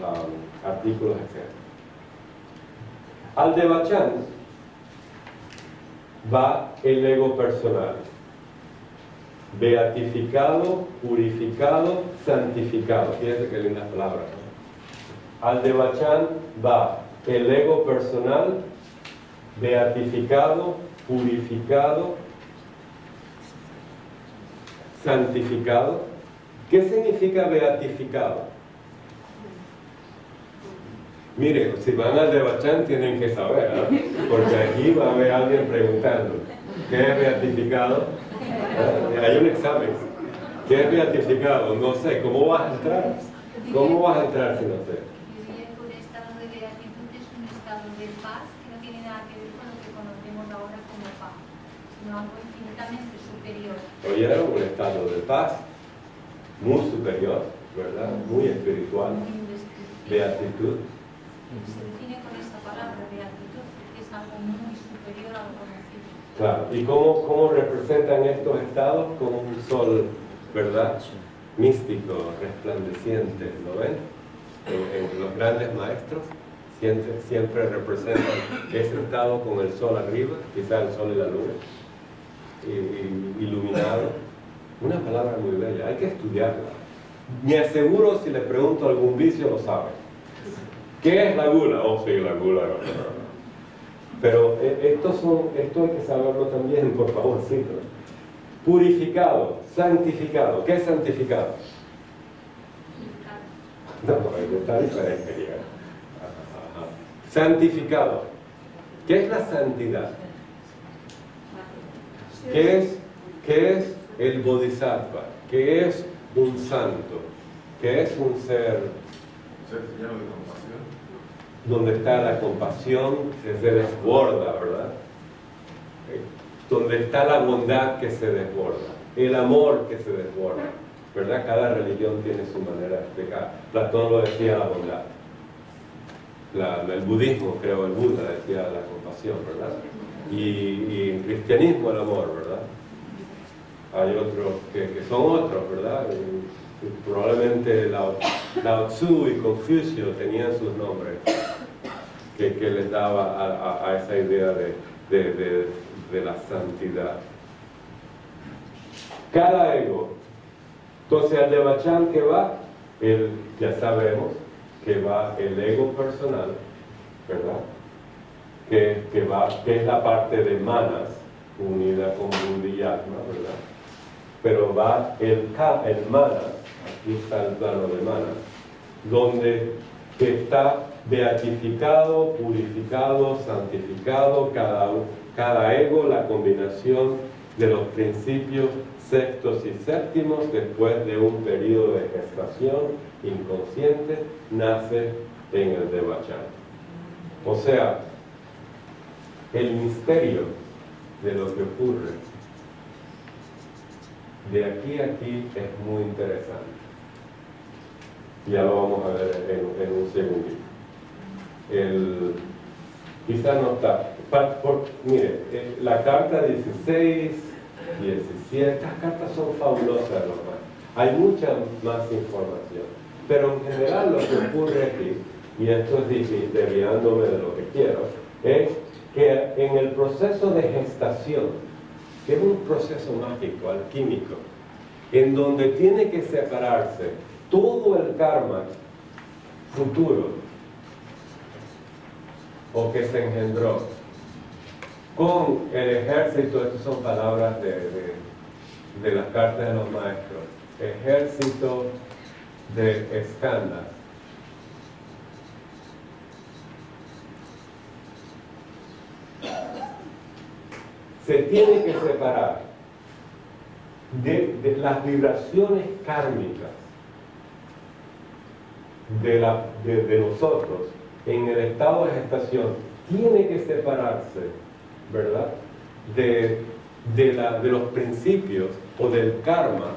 artículos, etc. Al Devachan va el ego personal, beatificado, purificado, santificado. Fíjense qué lindas palabras, ¿no? Al Devachan va el ego personal, beatificado, purificado, santificado. ¿Qué significa beatificado? Miren, si van al Devachan tienen que saber, ¿no? Porque aquí va a haber alguien preguntando, ¿qué es beatificado? Hay un examen. ¿Qué es beatificado? No sé. ¿Cómo vas a entrar? ¿Cómo vas a entrar si no sé? Yo diría que un estado de beatitud es un estado de paz que no tiene nada que ver con lo que conocemos ahora como paz, sino algo infinitamente superior. Oyeron, un estado de paz muy superior, ¿verdad? Muy espiritual. Muy indescriptible. Beatitud. Se define con esa palabra, beatitud, porque es algo muy superior a lo conocido. Claro. ¿Y cómo representan estos estados? Como un sol, ¿verdad? Místico, resplandeciente, ¿lo ven? En los grandes maestros siempre representan ese estado con el sol arriba, quizá el sol y la luna, iluminado. Una palabra muy bella, hay que estudiarla. Me aseguro, si le pregunto algún vicio, lo sabe. ¿Qué es la gula? Oh, sí, la gula. Pero esto hay que saberlo también, por favorcito. Purificado, santificado. ¿Qué es santificado? No, está diferente. Santificado. ¿Qué es la santidad? ¿Qué es el bodhisattva? ¿Qué es un santo? ¿Qué es un ser? Ser lleno de compasión. Donde está la compasión, se desborda, ¿verdad? Donde está la bondad que se desborda, el amor que se desborda, ¿verdad? Cada religión tiene su manera de explicar. Platón lo decía, la bondad. El budismo, creo, el Buda decía la compasión, ¿verdad? Y el cristianismo, el amor, ¿verdad? Hay otros que son otros, ¿verdad? Y probablemente Lao Tzu y Confucio tenían sus nombres que les daba a esa idea de la santidad. Cada ego. Entonces al Devachan que va, ya sabemos que va el ego personal, ¿verdad? Que es la parte de manas unida con Buddhi y Atma, ¿verdad? Pero va el manas, aquí está el plano de manas, donde está beatificado, purificado, santificado cada ego, la combinación de los principios sextos y séptimos después de un periodo de gestación inconsciente, nace en el Devachan. O sea, el misterio de lo que ocurre de aquí a aquí es muy interesante. Ya lo vamos a ver en un segundito. Quizás no está. Mire, la carta 16, 17, estas cartas son fabulosas, hermano. Hay mucha más información. Pero en general lo que ocurre aquí, y esto es desviándome de lo que quiero, es que en el proceso de gestación, que es un proceso mágico, alquímico, en donde tiene que separarse todo el karma futuro o que se engendró con el ejército. Estas son palabras de las cartas de los maestros, ejército de Skanda. Se tiene que separar de las vibraciones kármicas de nosotros en el estado de gestación. Tiene que separarse, ¿verdad?, de los principios o del karma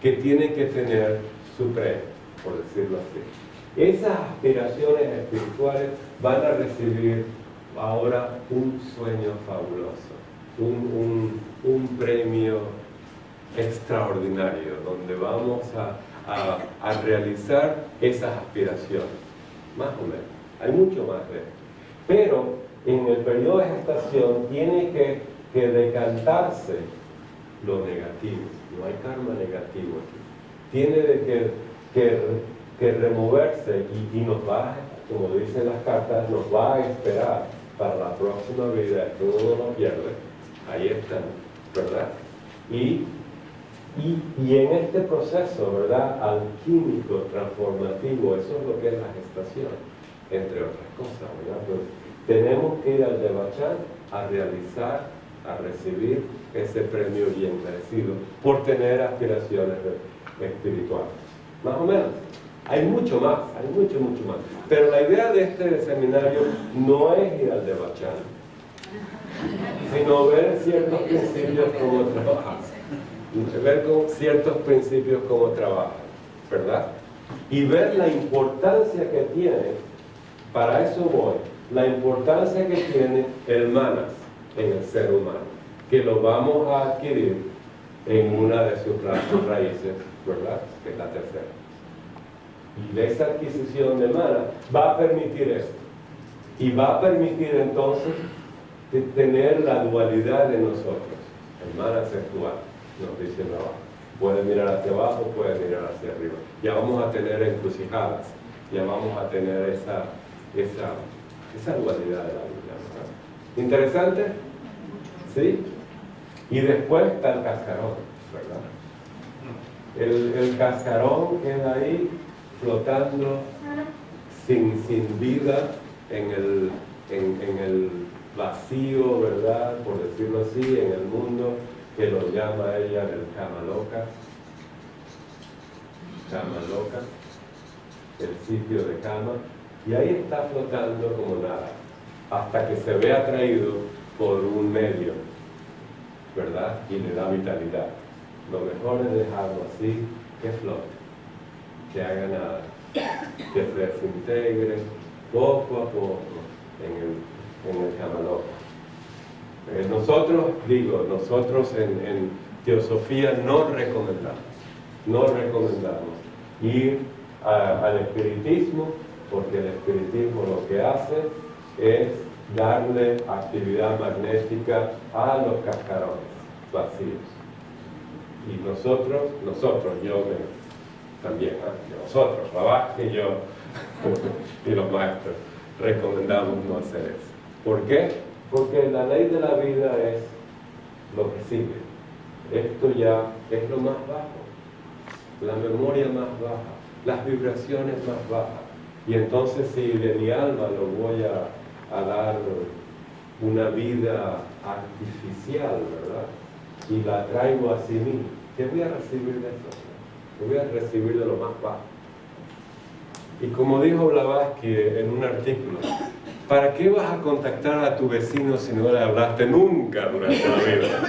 que tiene que tener su pre, por decirlo así. Esas aspiraciones espirituales van a recibir ahora un sueño fabuloso, un premio extraordinario, donde vamos a realizar esas aspiraciones, más o menos. Hay mucho más de esto. Pero en el periodo de gestación tiene que decantarse lo negativo. No hay karma negativo aquí. Tiene que removerse y nos va, como dicen las cartas, nos va a esperar para la próxima vida, que uno no lo pierde. Ahí están, ¿verdad? Y en este proceso, ¿verdad?, alquímico, transformativo, eso es lo que es la gestación, entre otras cosas, ¿verdad? Pero tenemos que ir al Devachan a realizar, a recibir ese premio bien merecido por tener aspiraciones espirituales. Más o menos. Hay mucho más, hay mucho más. Pero la idea de este seminario no es ir al Devachan, sino ver ciertos principios como trabajan. Ver con ciertos principios cómo trabajan, ¿verdad? Y ver la importancia que tiene, para eso voy, la importancia que tiene el manas en el ser humano, que lo vamos a adquirir en una de sus raíces, ¿verdad?, que es la tercera. Y esa adquisición de manas va a permitir esto, y va a permitir entonces tener la dualidad de nosotros, el manas sexual. Nos dicen abajo. Pueden mirar hacia abajo, pueden mirar hacia arriba. Ya vamos a tener encrucijadas, ya vamos a tener esa dualidad de la vida, ¿verdad? ¿Interesante? ¿Sí? Y después está el cascarón, ¿verdad? El cascarón queda ahí flotando sin vida en el vacío, ¿verdad? Por decirlo así, en el mundo que lo llama ella el Kamaloka. Kamaloka, el sitio de Kama, y ahí está flotando como nada, hasta que se ve atraído por un medio, ¿verdad? Y le da vitalidad. Lo mejor es dejarlo así, que flote, que haga nada, que se desintegre poco a poco en el Kamaloka. Nosotros en Teosofía no recomendamos ir al espiritismo, porque el espiritismo lo que hace es darle actividad magnética a los cascarones vacíos. Y nosotros, también, nosotros, Blavatsky y yo, y los maestros, recomendamos no hacer eso. ¿Por qué? Porque la ley de la vida es lo que sigue. Esto ya es lo más bajo, la memoria más baja, las vibraciones más bajas. Y entonces si de mi alma lo voy a dar una vida artificial, ¿verdad? Y la traigo a sí mismo, ¿qué voy a recibir de eso? ¿Qué voy a recibir de lo más bajo? Y como dijo Blavatsky en un artículo, ¿para qué vas a contactar a tu vecino si no le hablaste nunca durante la vida?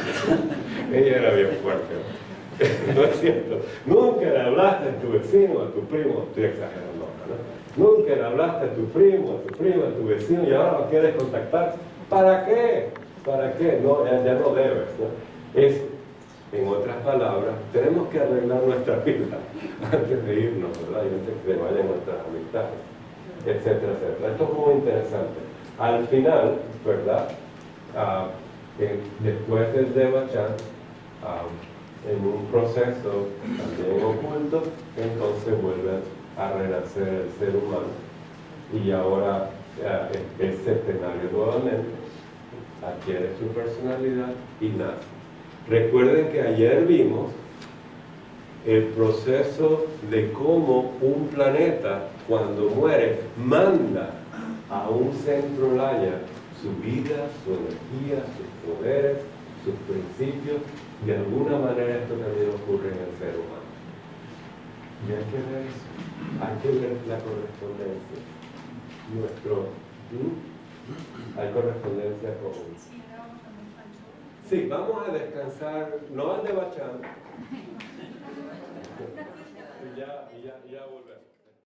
Ella era bien fuerte, ¿no? No es cierto. Nunca le hablaste a tu vecino, a tu primo, estoy exagerando, ¿no? Nunca le hablaste a tu primo, a tu prima, a tu vecino, y ahora lo quieres contactar. ¿Para qué? ¿Para qué? No, ya no debes, ¿no? En otras palabras, tenemos que arreglar nuestra vida antes de irnos, ¿verdad? Y antes que vayan nuestras amistades, etcétera, etcétera. Esto es muy interesante. Al final, ¿verdad? Después del Devachan, en un proceso también oculto, entonces vuelve a renacer el ser humano. Y ahora es centenario nuevamente, adquiere su personalidad y nace. Recuerden que ayer vimos el proceso de cómo un planeta, cuando muere, manda a un centro Laya su vida, su energía, sus poderes, sus principios. De alguna manera esto también ocurre en el ser humano. Y hay que ver eso, hay que ver la correspondencia. Hay correspondencia con... Sí, vamos a descansar, no al Devachan. Ya volvemos.